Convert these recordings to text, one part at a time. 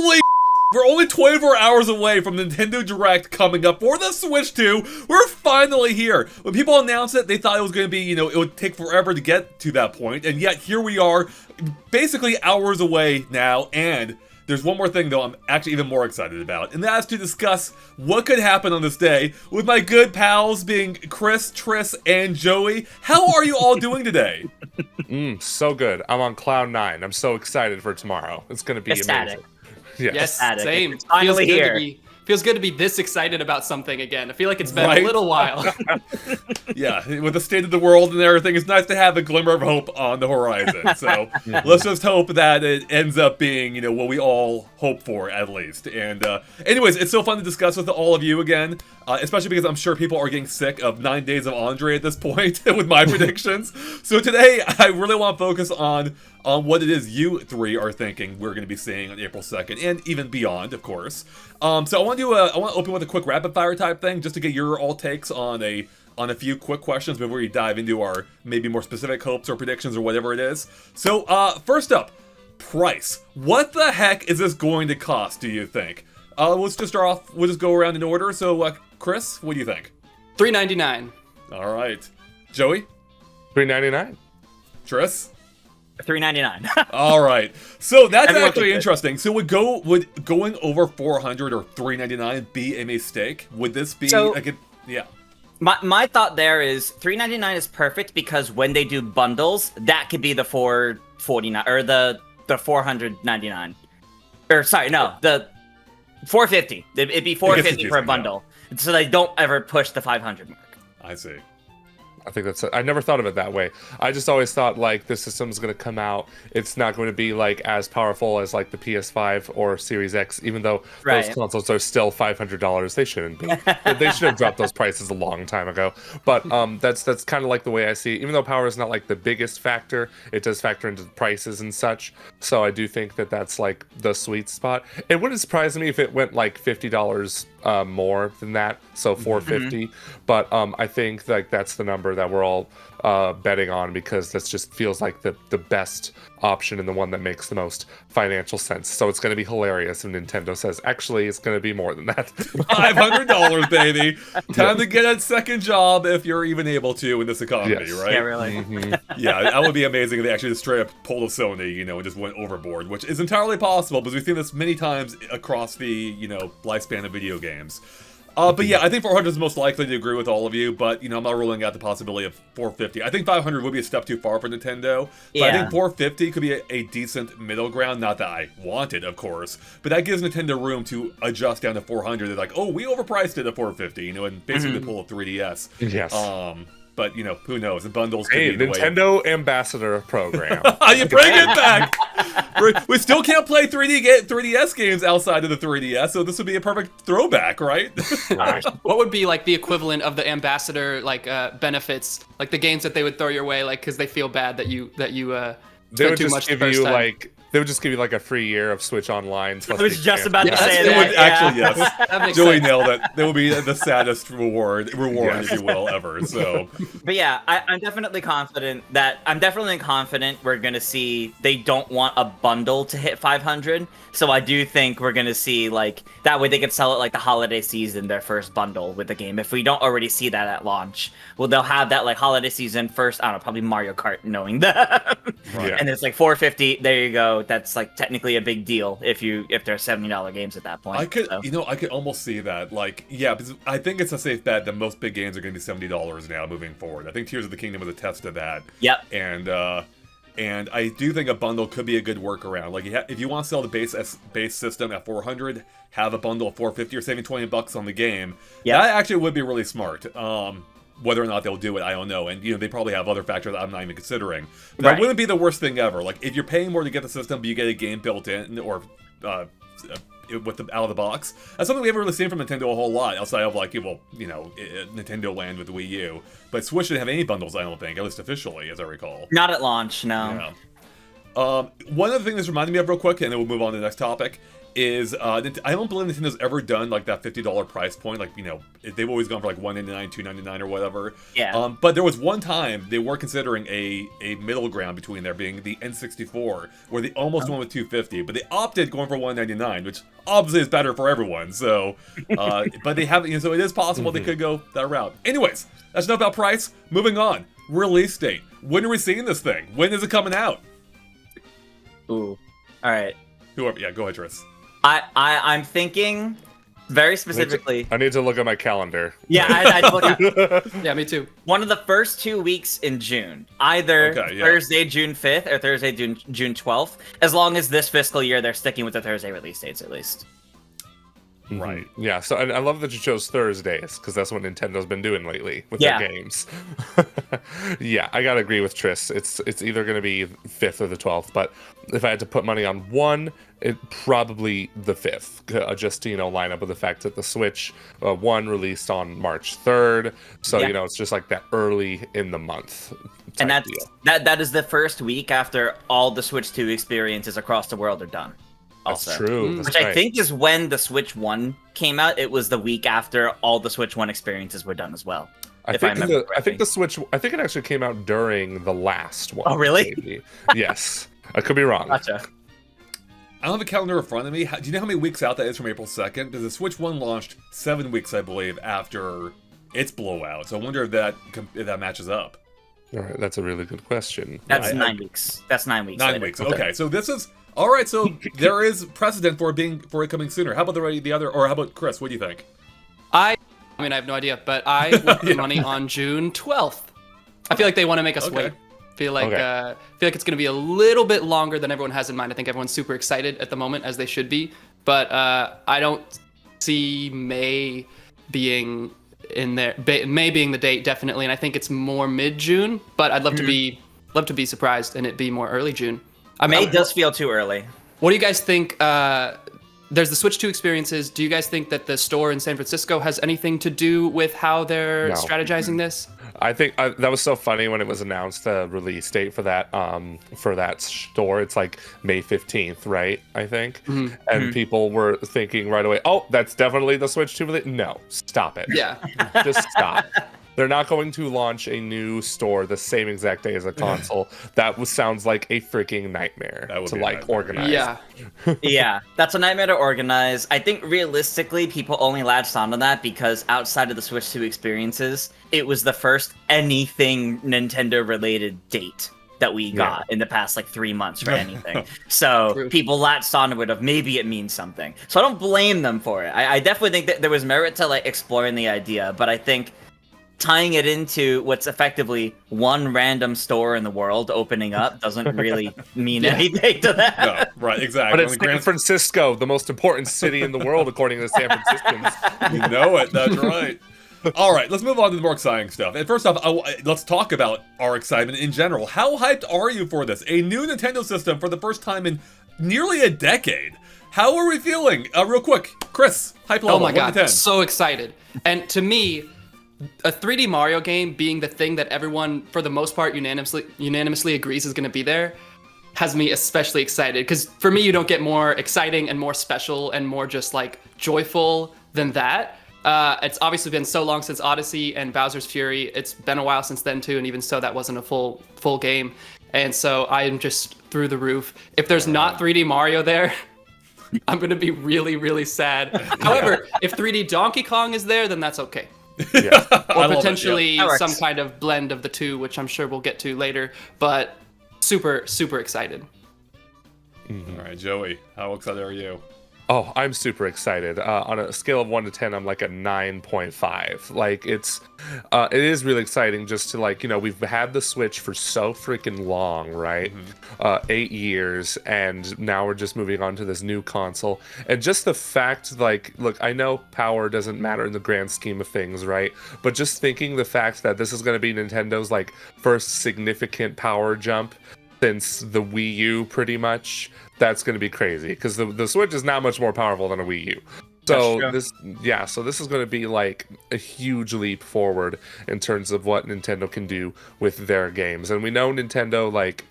Holy we're only 24 hours away from Nintendo Direct coming up for the Switch 2. We're finally here. When people announced it, they thought it was going to be, it would take forever to get to that point. And yet here we are, basically hours away now. And there's one more thing, though, I'm actually even more excited about. And that's to discuss what could happen on this day with my good pals being Chris, Tris, and Joey. How are you all doing today? So good. I'm on cloud 9. I'm so excited for tomorrow. It's going to be amazing. Yes, same. It's finally here. Feels good to be this excited about something again. I feel like it's been a little while. Yeah, with the state of the world and everything, it's nice to have a glimmer of hope on the horizon. So let's just hope that it ends up being, what we all hope for, at least. And anyways, it's so fun to discuss with all of you again, especially because I'm sure people are getting sick of 9 days of Andre at this point with my predictions. So today, I really want to focus on what it is you three are thinking we're going to be seeing on April 2nd, and even beyond, of course. So I want to open with a quick rapid fire type thing, just to get your all takes on a few quick questions before we dive into our maybe more specific hopes or predictions or whatever it is. So first up, price. What the heck is this going to cost, do you think? Let's just start off. We'll just go around in order. So Chris, what do you think? $3.99. All right, Joey. $3.99. Tris. $3.99. All right, so that's Everyone actually gets it. interesting. So would going over 400 or $3.99 be a mistake? Would this be yeah? My thought there is $3.99 is perfect because when they do bundles, that could be the $449 or the $499. Or sorry, no, the $450. It'd be $450 for a bundle, so they don't ever push the 500 mark. I see. I think I never thought of it that way. I just always thought like the system's going to come out. It's not going to be like as powerful as like the PS5 or Series X, even though those consoles are still $500. They shouldn't be. They should have dropped those prices a long time ago. But that's kind of like the way I see it. Even though power is not like the biggest factor, it does factor into the prices and such. So I do think that that's like the sweet spot. It wouldn't surprise me if it went like $50 more than that, so $450. But I think like that's the number that we're all betting on because this just feels like the best option and the one that makes the most financial sense. So it's going to be hilarious if Nintendo says, actually, it's going to be more than that. $500, baby. Time to get a second job if you're even able to in this economy, right? Yeah, really. Yeah, that would be amazing if they actually just straight up pulled a Sony, and just went overboard, which is entirely possible because we've seen this many times across the, lifespan of video games. But yeah, I think 400 is most likely to agree with all of you, but, I'm not ruling out the possibility of 450. I think 500 would be a step too far for Nintendo, but I think 450 could be a decent middle ground. Not that I want it, of course, but that gives Nintendo room to adjust down to 400. They're like, oh, we overpriced it at 450, and basically pull a 3DS. Yes. But, who knows? The bundles could Hey, be the Nintendo Ambassador Program. You bring it back! We still can't play 3DS games outside of the 3DS, so this would be a perfect throwback, right? What would be like the equivalent of the ambassador benefits, like the games that they would throw your way, like because they feel bad that you spent too much the first time? They would just give you like a free year of Switch Online. I was just about to say It that. would actually, yes. That makes Joey sense. nailed it. That would be the saddest reward, if you will, ever. So, But yeah, I'm definitely confident we're gonna see they don't want a bundle to hit 500. So I do think we're gonna see like that way they could sell it like the holiday season, their first bundle with the game. If we don't already see that at launch, well, they'll have that like holiday season first. I don't know, probably Mario Kart, knowing that. Right. And it's like 450. There you go. That's like technically a big deal if they're $70 games at that point. I could, so. I could almost see that. Like, yeah, because I think it's a safe bet that most big games are going to be $70 now moving forward. I think Tears of the Kingdom was a test of that. Yep. And I do think a bundle could be a good workaround. Like, if you want to sell the base system at 400, have a bundle of 450 or saving $20 on the game. Yeah. That actually would be really smart. Whether or not they'll do it, I don't know. And, they probably have other factors that I'm not even considering. But that wouldn't be the worst thing ever. Like, if you're paying more to get the system, but you get a game built in, or with the out of the box, that's something we haven't really seen from Nintendo a whole lot, outside of, like, Nintendo Land with the Wii U. But Switch didn't have any bundles, I don't think, at least officially, as I recall. Not at launch, no. Yeah. One other thing that's reminded me of real quick, and then we'll move on to the next topic, is I don't believe Nintendo's ever done like that $50 price point. Like, you know, they've always gone for like $199, $299 or whatever. Yeah. But there was one time they were considering a middle ground between there being the N64, where they almost went with $250, but they opted going for $199, which obviously is better for everyone. So, but they haven't. You know, so it is possible they could go that route. Anyways, that's enough about price. Moving on. Release date. When are we seeing this thing? When is it coming out? Ooh. All right. Whoever. Yeah, go ahead, Tris. I'm thinking very specifically. I need to look at my calendar. Yeah, I look at. Yeah, me too. One of the first 2 weeks in June, either Thursday, June 5th, or Thursday, June 12th. As long as this fiscal year they're sticking with the Thursday release dates, at least. Right. Yeah, so I love that you chose Thursdays, because that's what Nintendo's been doing lately with their games. Yeah, I gotta agree with Tris. It's either gonna be 5th or the 12th, but if I had to put money on one, it probably the 5th, just to, you know, line up with the fact that the Switch 1 released on March 3rd, so you know, it's just like that early in the month. And that is the first week after all the Switch 2 experiences across the world are done. Also. That's true. That's Which I think is when the Switch 1 came out. It was the week after all the Switch 1 experiences were done as well. I think the Switch. I think it actually came out during the last one. Oh, really? Maybe. Yes, I could be wrong. Gotcha. I don't have a calendar in front of me. Do you know how many weeks out that is from April 2nd? Because the Switch 1 launched 7 weeks, I believe, after its blowout. So I wonder if that matches up. All right, that's a really good question. That's 9 weeks. That's 9 weeks. 9 weeks. Okay, so this is all right. So there is precedent for it coming sooner. How about the other? Or how about Chris? What do you think? I mean, I have no idea, but I would put money on June 12th. I feel like they want to make us wait. Feel like it's going to be a little bit longer than everyone has in mind. I think everyone's super excited at the moment, as they should be. But I don't see May being in there. May being the date, definitely, and I think it's more mid-June. But I'd love to be surprised and it be more early June. May does feel too early. What do you guys think? There's the Switch 2 experiences. Do you guys think that the store in San Francisco has anything to do with how they're strategizing this? I think that was so funny when it was announced, the release date for that store. It's like May 15th, right? I think. Mm-hmm. And people were thinking right away, oh, that's definitely the Switch 2 release. No, stop it. Yeah. Just stop. They're not going to launch a new store the same exact day as a console. That sounds like a freaking nightmare to organize. Yeah. Yeah, that's a nightmare to organize. I think realistically, people only latched onto that because outside of the Switch 2 experiences, it was the first anything Nintendo related date that we got in the past like 3 months for anything. So people latched onto it of maybe it means something. So I don't blame them for it. I definitely think that there was merit to like exploring the idea, but I think tying it into what's effectively one random store in the world opening up doesn't really mean anything to that. No, right, exactly. But it's San Francisco, the most important city in the world, according to the San Franciscans. You know it, that's right. All right, let's move on to the more exciting stuff. And first off, let's talk about our excitement in general. How hyped are you for this? A new Nintendo system for the first time in nearly a decade. How are we feeling? Real quick, Chris, hype level, oh my 1 to 10. So excited. And to me, a 3D Mario game being the thing that everyone, for the most part, unanimously agrees is going to be there, has me especially excited. Because for me, you don't get more exciting and more special and more just like joyful than that. It's obviously been so long since Odyssey and Bowser's Fury. It's been a while since then too, and even so, that wasn't a full game. And so I am just through the roof. If there's not 3D Mario there, I'm going to be really, really sad. However, if 3D Donkey Kong is there, then that's okay. Yeah. Or potentially some kind of blend of the two, which I'm sure we'll get to later. But super, super excited. Mm-hmm. All right, Joey, how excited are you? Oh, I'm super excited. On a scale of 1 to 10, I'm like a 9.5. Like it is really exciting just to like, you know, we've had the Switch for so freaking long, right? Mm-hmm. 8 years, and now we're just moving on to this new console. And just the fact, like, look, I know power doesn't matter in the grand scheme of things, right? But just thinking the fact that this is going to be Nintendo's like first significant power jump since the Wii U, pretty much. That's going to be crazy because the Switch is not much more powerful than a Wii U. So this is going to be like a huge leap forward in terms of what Nintendo can do with their games. And we know Nintendo like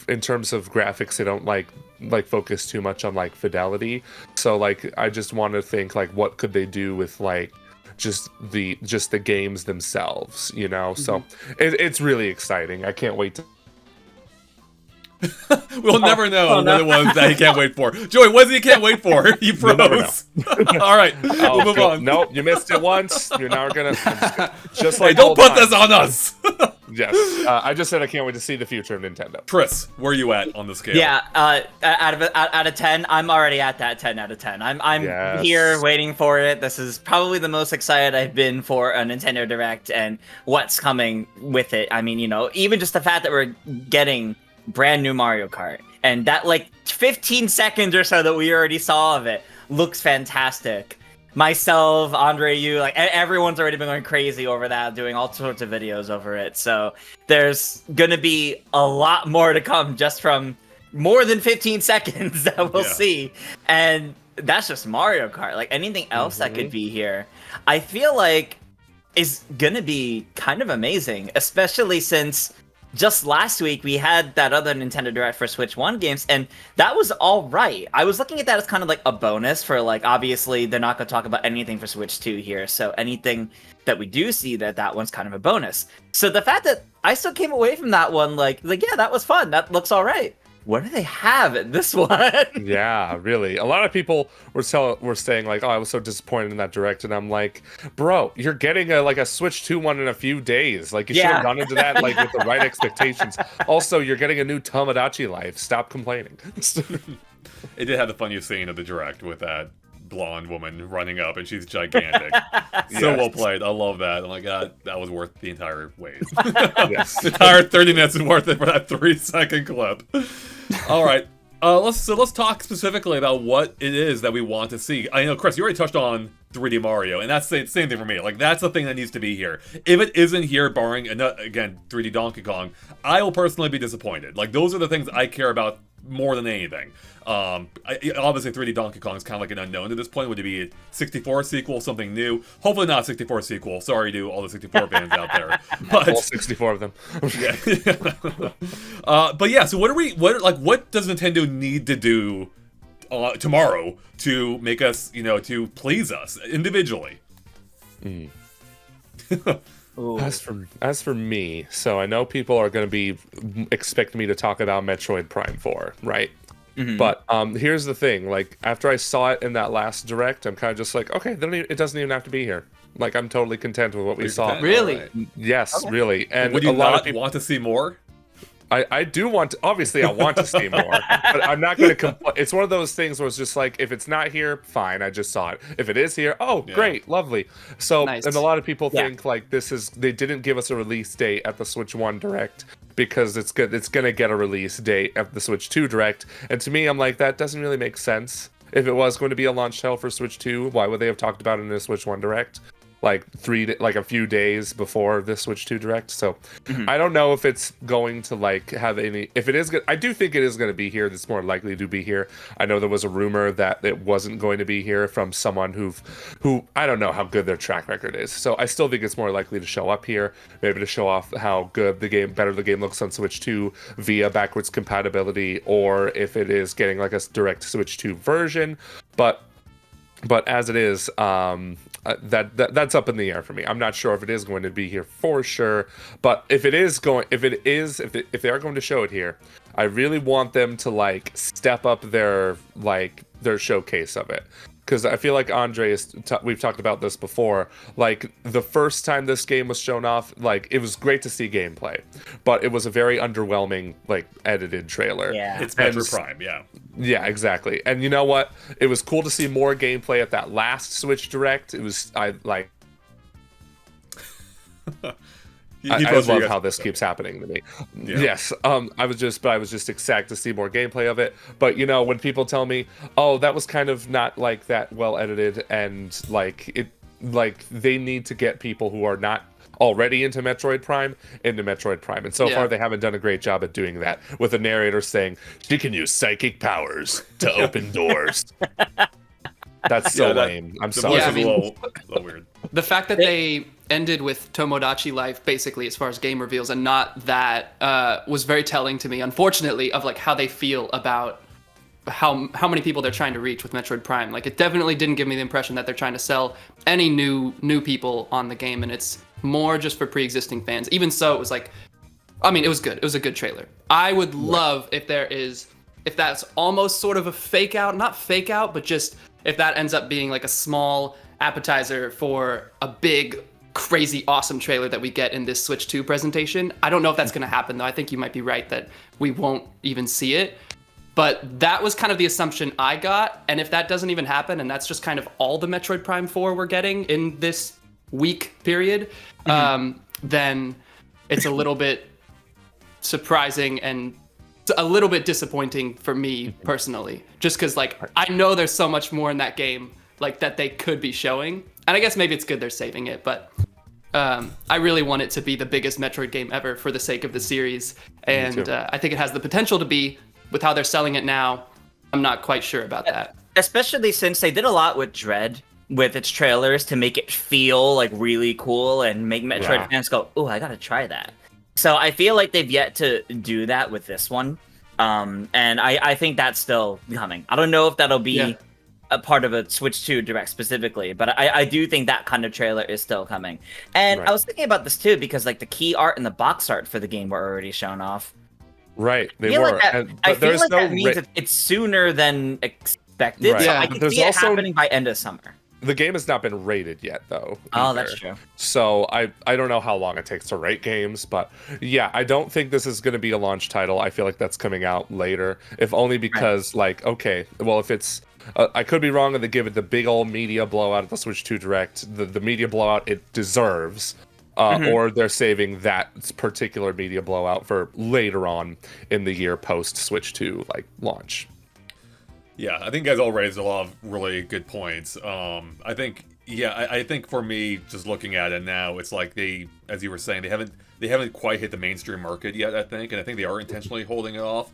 in terms of graphics, they don't like like focus too much on like fidelity. So like I just want to think like what could they do with like just the games themselves, you know? So it's really exciting. I can't wait to We'll never know what it was that he can't wait for. Joey, what is he can't wait for? You froze. All right, we'll move on. Nope, you missed it once. You're now gonna just Hey, like don't put this on us. Yes, I just said I can't wait to see the future of Nintendo. Tris, where are you at on the scale? Yeah, out of 10, I'm already at that 10 out of 10. I'm Yes. here waiting for it. This is probably the most excited I've been for a Nintendo Direct and what's coming with it. I mean, you know, even just the fact that we're getting brand new Mario Kart and that like 15 seconds or so that we already saw of it looks fantastic. Myself, Andre, you, like everyone's already been going crazy over that, doing all sorts of videos over it. So there's gonna be a lot more to come just from more than 15 seconds that we'll see. And that's just Mario Kart. Like anything else that could be here, I feel like is gonna be kind of amazing, especially since just last week we had that other Nintendo Direct for Switch 1 games, and that was all right. I was looking at that as kind of like a bonus for like, obviously they're not going to talk about anything for Switch 2 here, so anything that we do see that one's kind of a bonus. So the fact that I still came away from that one like yeah, that was fun. That looks all right. What do they have in this one? Yeah, really. A lot of people were saying like, "Oh, I was so disappointed in that Direct," and I'm like, "Bro, you're getting a Switch 2 one in a few days. Like, you should have gone into that like with the right expectations. Also, you're getting a new Tomodachi Life. Stop complaining." It did have the funniest scene of the Direct with that blonde woman running up, and she's gigantic. So well played. I love that. I'm like, God, that was worth the entire wait. Yes. The entire 30 minutes is worth it for that 3-second clip. All right. Let's talk specifically about what it is that we want to see. I know, Chris, you already touched on 3D Mario, and that's the same thing for me. Like, that's the thing that needs to be here. If it isn't here, barring, again, 3D Donkey Kong, I will personally be disappointed. Like, those are the things I care about more than anything. Obviously 3D Donkey Kong is kind of like an unknown at this point. Would it be a 64 sequel, something new? Hopefully not a 64 sequel. Sorry to all the 64 fans out there. But, all 64 of them. but yeah, so what does Nintendo need to do tomorrow to make us, to please us individually? As for me, so I know people are going to be expecting me to talk about Metroid Prime 4, right? But here's the thing, like, after I saw it in that last Direct, I'm kind of just like, okay, it doesn't even have to be here. Like, I'm totally content with what we saw. Really? Right. Yes, really. And would you a lot not of people want to see more? I do want to, obviously I want to see more, but I'm not going to complain. It's one of those things where it's just like, if it's not here, fine, I just saw it. If it is here, great, lovely. So, Nice. and a lot of people think like they didn't give us a release date at the Switch 1 Direct because it's going to get a release date at the Switch 2 Direct. And to me, I'm like, that doesn't really make sense. If it was going to be a launch title for Switch 2, why would they have talked about it in the Switch 1 Direct? Like a few days before the Switch 2 Direct. So I don't know if it's going to like have any, if it is good, I do think it is going to be here. That's more likely to be here. I know there was a rumor that it wasn't going to be here from someone who I don't know how good their track record is. So I still think it's more likely to show up here, maybe to show off how good better the game looks on Switch 2 via backwards compatibility, or if it is getting like a direct Switch 2 version. But as it is, that's up in the air for me. I'm not sure if it is going to be here for sure, but if they are going to show it here, I really want them to like step up their showcase of it. Because I feel like Andre we've talked about this before. Like the first time this game was shown off, like it was great to see gameplay, but it was a very underwhelming, like edited trailer. Yeah, it's Metroid Prime. Yeah. Yeah, exactly. And you know what? It was cool to see more gameplay at that last Switch Direct. I love how this keeps happening to me. Yeah. Yes. I was just excited to see more gameplay of it. But when people tell me, "Oh, that was kind of not like that well edited," and they need to get people who are not already into Metroid Prime. And so far they haven't done a great job at doing that, with a narrator saying she can use psychic powers to open doors. That's so lame. I'm sorry. Yeah, a little weird. The fact that they ended with Tomodachi Life, basically, as far as game reveals, and not that, was very telling to me, unfortunately, of like how they feel about how many people they're trying to reach with Metroid Prime. Like, it definitely didn't give me the impression that they're trying to sell any new people on the game, and it's more just for pre-existing fans. Even so, it was like, I mean, it was good. It was a good trailer. I would love if that's almost sort of a fake out, not fake out, but just if that ends up being like a small appetizer for a big, crazy, awesome trailer that we get in this Switch 2 presentation. I don't know if that's going to happen, though. I think you might be right that we won't even see it. But that was kind of the assumption I got. And if that doesn't even happen, and that's just kind of all the Metroid Prime 4 we're getting in this week period, then it's a little bit surprising and a little bit disappointing for me personally. Just because, like, I know there's so much more in that game, like, that they could be showing. And I guess maybe it's good they're saving it, but I really want it to be the biggest Metroid game ever for the sake of the series. And I think it has the potential to be. With how they're selling it now, I'm not quite sure about that. Especially since they did a lot with Dread with its trailers to make it feel like really cool and make Metroid fans go, "Oh, I gotta try that." So I feel like they've yet to do that with this one, and I think that's still coming. I don't know if that'll be a part of a Switch 2 Direct specifically, but I do think that kind of trailer is still coming. And I was thinking about this too because like the key art and the box art for the game were already shown off. Right, they were. I feel like that means it's sooner than expected. Right. So I can see it happening by end of summer. The game has not been rated yet, though. Oh, that's true. So I don't know how long it takes to rate games, but yeah, I don't think this is going to be a launch title. I feel like that's coming out later, if only because, like, okay, well, if it's... I could be wrong and they give it the big old media blowout at the Switch 2 Direct, the media blowout it deserves. Or they're saving that particular media blowout for later on in the year post Switch 2 like launch. Yeah, I think you guys all raised a lot of really good points. I think for me, just looking at it now, it's like they, as you were saying, they haven't quite hit the mainstream market yet. I think they are intentionally holding it off.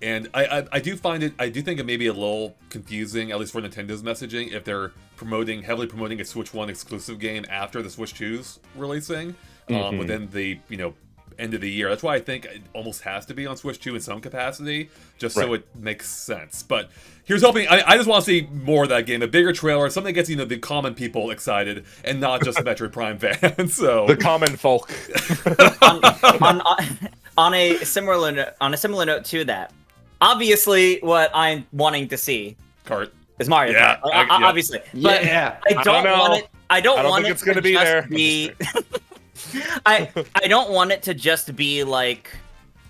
And I do think it may be a little confusing, at least for Nintendo's messaging, if they're heavily promoting a Switch 1 exclusive game after the Switch 2's releasing, within the, end of the year. That's why I think it almost has to be on Switch 2 in some capacity, just so it makes sense. But here's hoping, I just want to see more of that game, a bigger trailer, something that gets, the common people excited, and not just the Metroid Prime fans, so... The common folk. on a similar note to that, obviously, what I'm wanting to see is Mario Kart. Obviously, but I don't want it. I don't want it to just be. I don't want it to just be like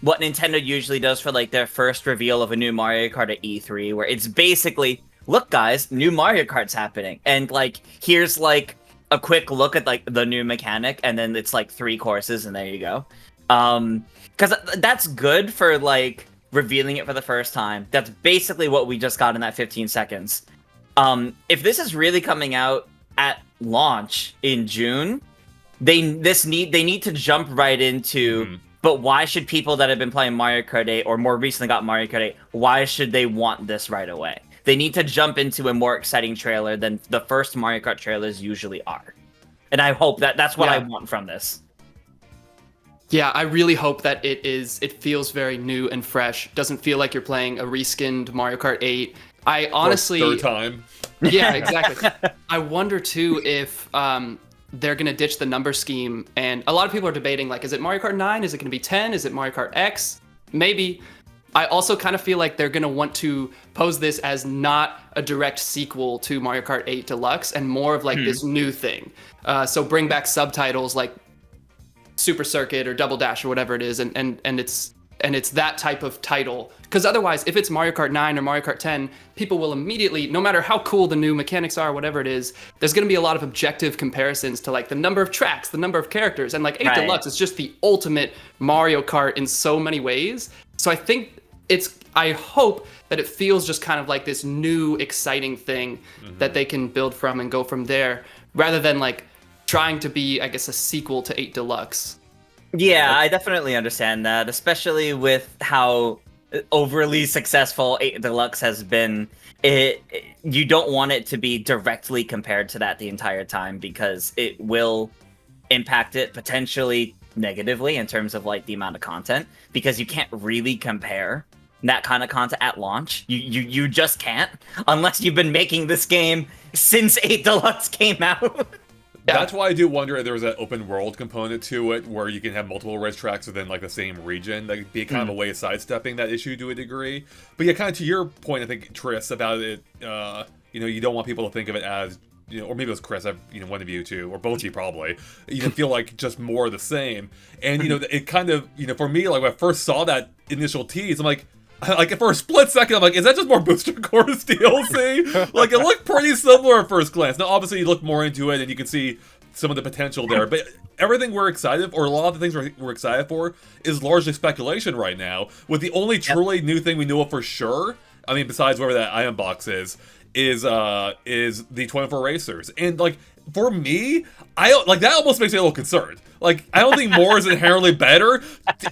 what Nintendo usually does for like their first reveal of a new Mario Kart at E3, where it's basically, look, guys, new Mario Kart's happening, and like here's like a quick look at like the new mechanic, and then it's like 3 courses, and there you go. Because that's good for like revealing it for the first time. That's basically what we just got in that 15 seconds. If this is really coming out at launch in June, they need to jump right into. But why should people that have been playing Mario Kart 8 or more recently got Mario Kart 8, why should they want this right away? They need to jump into a more exciting trailer than the first Mario Kart trailers usually are. And I hope that's what I want from this. Yeah, I really hope that it feels very new and fresh. Doesn't feel like you're playing a reskinned Mario Kart 8. I honestly... third time. Yeah, exactly. I wonder, too, if they're going to ditch the number scheme. And a lot of people are debating, like, is it Mario Kart 9? Is it going to be 10? Is it Mario Kart X? Maybe. I also kind of feel like they're going to want to pose this as not a direct sequel to Mario Kart 8 Deluxe and more of, like, this new thing. So bring back subtitles like Super Circuit or Double Dash or whatever it is, and it's that type of title. Because otherwise, if it's Mario Kart 9 or Mario Kart 10, people will immediately, no matter how cool the new mechanics are, whatever it is, there's going to be a lot of objective comparisons to like the number of tracks, the number of characters, and like 8 Deluxe is just the ultimate Mario Kart in so many ways. So I hope that it feels just kind of like this new, exciting thing that they can build from and go from there, rather than like trying to be, I guess, a sequel to 8 Deluxe. Yeah, I definitely understand that, especially with how overly successful 8 Deluxe has been. You don't want it to be directly compared to that the entire time, because it will impact it potentially negatively in terms of like the amount of content, because you can't really compare that kind of content at launch. You just can't unless you've been making this game since 8 Deluxe came out. That's why I do wonder if there was an open world component to it where you can have multiple racetracks within like the same region. That could be kind of a way of sidestepping that issue to a degree. But yeah, kind of to your point, I think, Tris, about it, you don't want people to think of it as, or maybe it was Chris, one of you two, or both of you probably, feel like just more of the same. And, it kind of, for me, like when I first saw that initial tease, I'm like for a split second, I'm like, is that just more Booster Course DLC? Like, it looked pretty similar at first glance. Now, obviously, you look more into it, and you can see some of the potential there. But everything we're excited for, or a lot of the things we're excited for, is largely speculation right now. With the only truly new thing we know of for sure, I mean, besides whatever that item box is the 24 Racers. And, like, for me, that almost makes me a little concerned. Like, I don't think more is inherently better.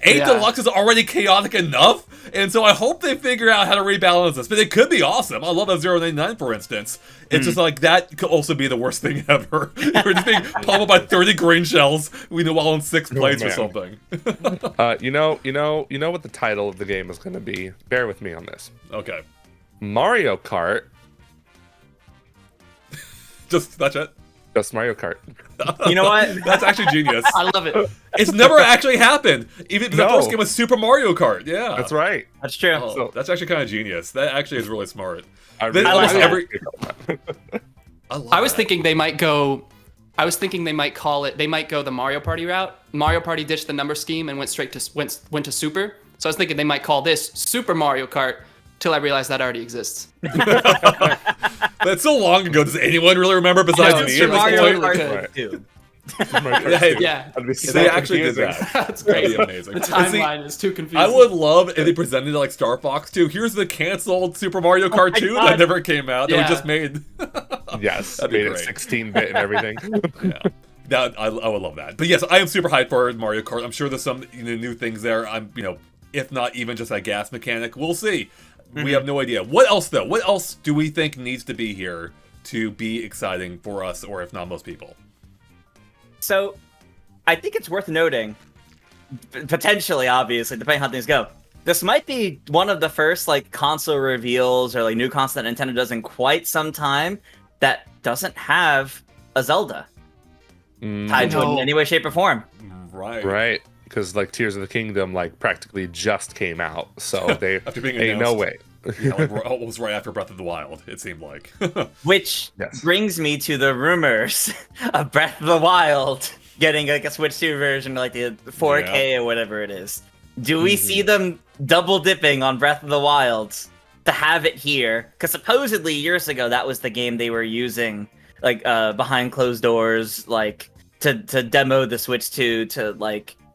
8 Deluxe is already chaotic enough, and so I hope they figure out how to rebalance this. But it could be awesome. I love that 099, for instance. It's just like, that could also be the worst thing ever. We're just being pummeled by 30 green shells, while in 6th place or something. You know what the title of the game is going to be? Bear with me on this. Okay. Mario Kart. That's it? Just Mario Kart. You know what? That's actually genius. I love it. It's never actually happened. Even the first game was Super Mario Kart. Yeah. That's right. That's true. Oh, that's actually kind of genius. That actually is really smart. I was thinking they might call it, they might go the Mario Party route. Mario Party ditched the number scheme and went to Super. So I was thinking they might call this Super Mario Kart, till I realized that already exists. That's so long ago. Does anyone really remember besides me? Super Mario Kart 2. Yeah. They actually did that. That's great. That'd be amazing. The timeline is too confusing. I would love if they presented it like Star Fox 2. Here's the canceled Super Mario Kart 2 that never came out. That we just made. Yes, made it 16-bit and everything. Yeah. I would love that. But yes, I am super hyped for Mario Kart. I'm sure there's some new things there. I'm if not even just that gas mechanic. We'll see. We have no idea. What else, though? What else do we think needs to be here to be exciting for us, or if not most people? So, I think it's worth noting, potentially, obviously, depending on how things go, this might be one of the first console reveals or new console that Nintendo does in quite some time that doesn't have a Zelda tied to it in any way, shape, or form. Right. Because Tears of the Kingdom practically just came out, so they ain't no way. Almost right after Breath of the Wild, it seemed like. Which brings me to the rumors of Breath of the Wild getting a Switch 2 version, the 4K or whatever it is. Do we see them double dipping on Breath of the Wild to have it here? Because supposedly years ago that was the game they were using behind closed doors, to demo the Switch 2 to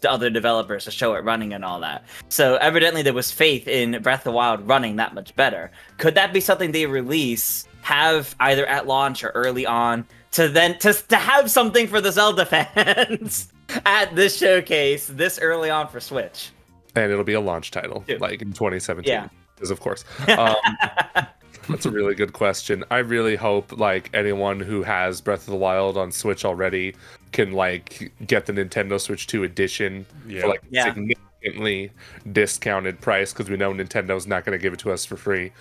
to other developers to show it running and all that. So evidently there was faith in Breath of the Wild running that much better. Could that be something they release, have either at launch or early on, to then to have something for the Zelda fans at this showcase this early on for Switch? And it'll be a launch title, in 2017. Yeah. Because of course. That's a really good question. I really hope anyone who has Breath of the Wild on Switch already can get the Nintendo Switch 2 edition for significantly discounted price, because we know Nintendo's not going to give it to us for free.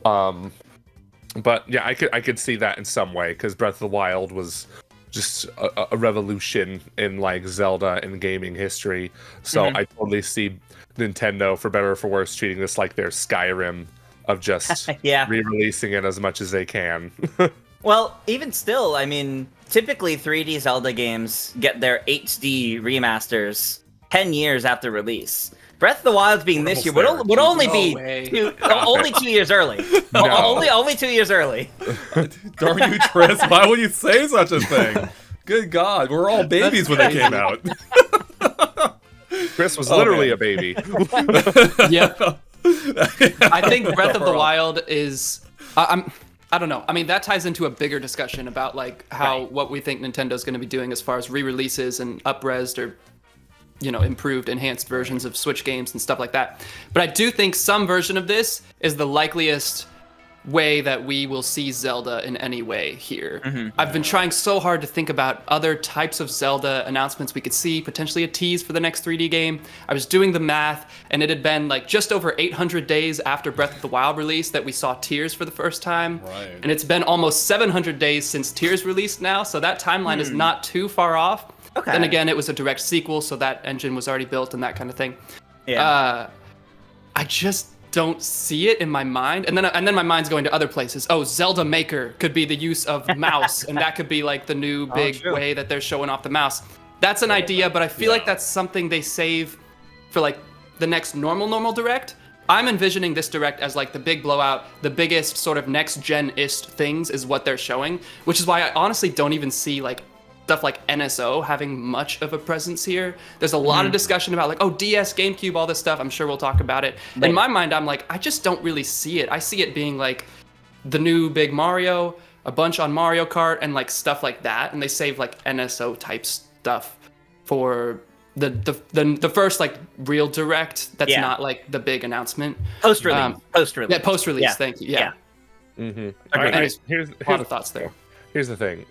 But yeah, I could see that in some way, because Breath of the Wild was just a revolution in Zelda and gaming history. So I totally see Nintendo, for better or for worse, treating this like their Skyrim of just re-releasing it as much as they can. Well, even still, I mean, typically 3D Zelda games get their HD remasters 10 years after release. Breath of the Wild being this year would only be only 2 years early. Only 2 years early. Darn you, Tris! Why would you say such a thing? Good God, we're all babies when they came out. Chris was literally a baby. Yep. I think Breath of the Wild is. I don't know. I mean, that ties into a bigger discussion about what we think Nintendo's going to be doing as far as re-releases and up-resed or improved, enhanced versions of Switch games and stuff like that. But I do think some version of this is the likeliest way that we will see Zelda in any way here. I've been trying so hard to think about other types of Zelda announcements we could see, potentially a tease for the next 3D game. I was doing the math, and it had been like just over 800 days after Breath of the Wild release that we saw Tears for the first time. Right. And it's been almost 700 days since Tears released now, so that timeline is not too far off. Okay. Then again, it was a direct sequel, so that engine was already built and that kind of thing. Yeah. I just don't see it in my mind, and then my mind's going to other places. Oh, Zelda Maker could be the use of mouse, and that could be like the new big way that they're showing off the mouse. That's an idea, but I feel like that's something they save for like the next normal direct. I'm envisioning this direct as like the big blowout, the biggest sort of next gen-ist things is what they're showing, which is why I honestly don't even see like stuff like NSO having much of a presence here. There's a lot of discussion about like, oh, DS, GameCube, all this stuff. I'm sure we'll talk about it. In my mind, I'm like, I just don't really see it. I see it being like the new big Mario, a bunch on Mario Kart, and like stuff like that. And they save like NSO type stuff for the first like real direct. That's not like the big announcement. Post-release. Post-release. Yeah, post-release. Thank you. Yeah. Anyways, Here's a lot of thoughts there. Here's the thing.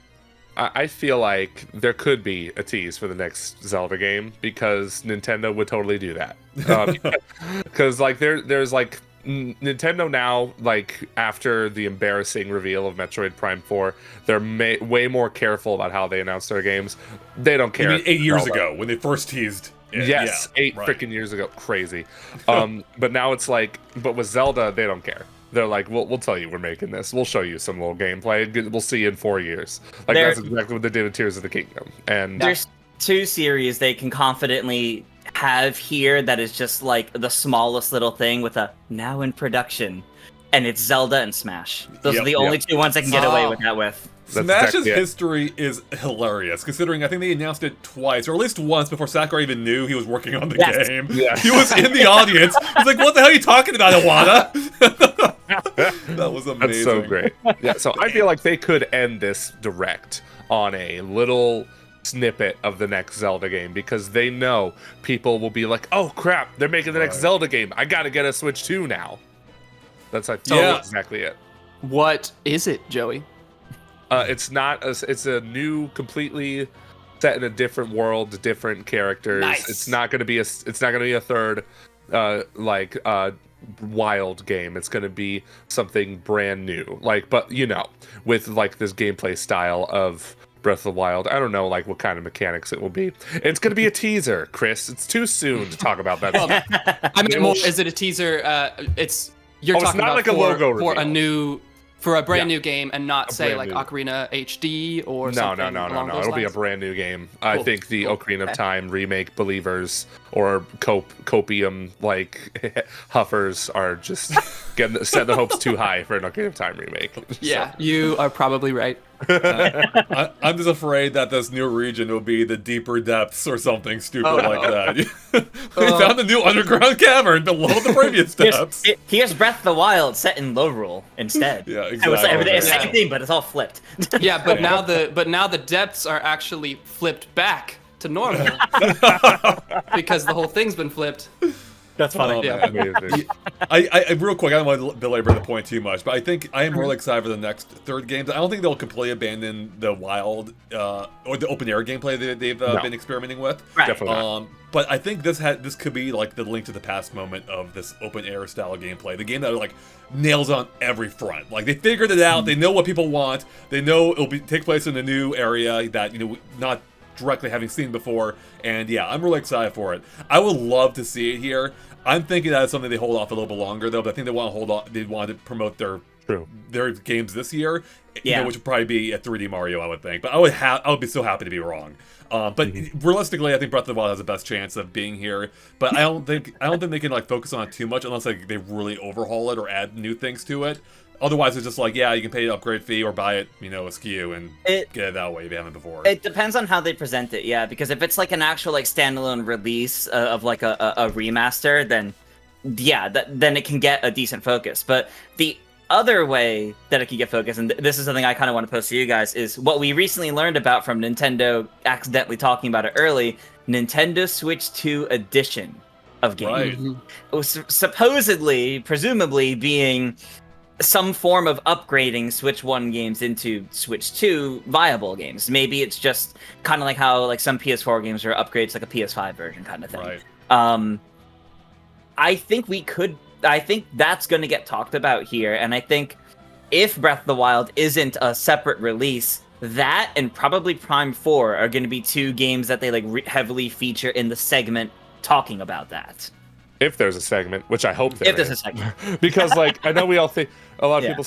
I feel like there could be a tease for the next Zelda game because Nintendo would totally do that. Because like there's like Nintendo now, like after the embarrassing reveal of Metroid Prime 4, they're way more careful about how they announce their games. They don't care. You mean 8 years ago when they first teased it? Yes, eight freaking years ago. Crazy. But now it's like, but with Zelda, they don't care. They're like, we'll tell you we're making this. We'll show you some little gameplay. We'll see you in 4 years. Like that's exactly what they did with Tears of the Kingdom. And there's 2 series they can confidently have here that is just like the smallest little thing with a now in production, and it's Zelda and Smash. Those are the only 2 ones I can get away with that with. Smash's history is hilarious, considering I think they announced it twice, or at least once, before Sakurai even knew he was working on the game. Yeah. He was in the audience. He's like, what the hell are you talking about, Iwata? That was amazing. That's so great. Yeah, so I feel like they could end this direct on a little snippet of the next Zelda game, because they know people will be like, oh crap, they're making the next Zelda game. I gotta get a Switch 2 now. That's exactly it. What is it, Joey? It's a new, completely set in a different world, different characters. Nice. It's not gonna be a third wild game. It's gonna be something brand new. Like, but with like this gameplay style of Breath of the Wild. I don't know like what kind of mechanics it will be. It's gonna be a teaser, Chris. It's too soon to talk about that. I mean, more, is it a teaser? You're talking about like a logo reveal. For a brand new game, and not say like Ocarina HD or something. No. It'll be a brand new game. Cool. I think the Ocarina of Time remake believers or copium like huffers are just setting their hopes too high for an Ocarina of Time remake. Yeah, you are probably right. I'm just afraid that this new region will be the deeper depths or something stupid like that. We found a new underground cavern below the previous depths. Here's Breath of the Wild set in Lorule instead. Yeah, exactly. It's the same thing, but it's all flipped. Yeah, but now the depths are actually flipped back to normal because the whole thing's been flipped. That's funny. I real quick, I don't want to belabor the point too much, but I think I am really excited for the next third game. I don't think they'll completely abandon the wild or the open air gameplay that they've been experimenting with. Right. Definitely not. But I think this could be like the Link to the Past moment of this open air style gameplay. The game that like nails on every front. Like they figured it out. They know what people want. They know it'll take place in a new area that not directly having seen before. And yeah, I'm really excited for it. I would love to see it here. I'm thinking that it's something they hold off a little bit longer though. But I think they want to hold on. They want to promote their games this year. Which would probably be a 3D Mario, I would think. But I would be so happy to be wrong. But realistically, I think Breath of the Wild has the best chance of being here. But I don't think they can like focus on it too much unless like they really overhaul it or add new things to it. Otherwise, it's just like, yeah, you can pay an upgrade fee or buy it, askew and get it that way if you haven't before. It depends on how they present it, yeah. Because if it's like an actual like standalone release of like a remaster, then yeah, then it can get a decent focus. But the other way that it can get focused, and this is something I kind of want to post to you guys, is what we recently learned about from Nintendo accidentally talking about it early, Nintendo Switch 2 edition of games. Right. It was supposedly, presumably being some form of upgrading Switch 1 games into Switch 2 viable games. Maybe it's just kind of like how like some PS4 games are upgrades like a PS5 version kind of thing. Right. I think that's going to get talked about here, and I think if Breath of the Wild isn't a separate release, that and probably Prime 4 are going to be two games that they like heavily feature in the segment talking about that. If there's a segment, which I hope there is. If there's a segment. Because, like, I know we all think, a lot of people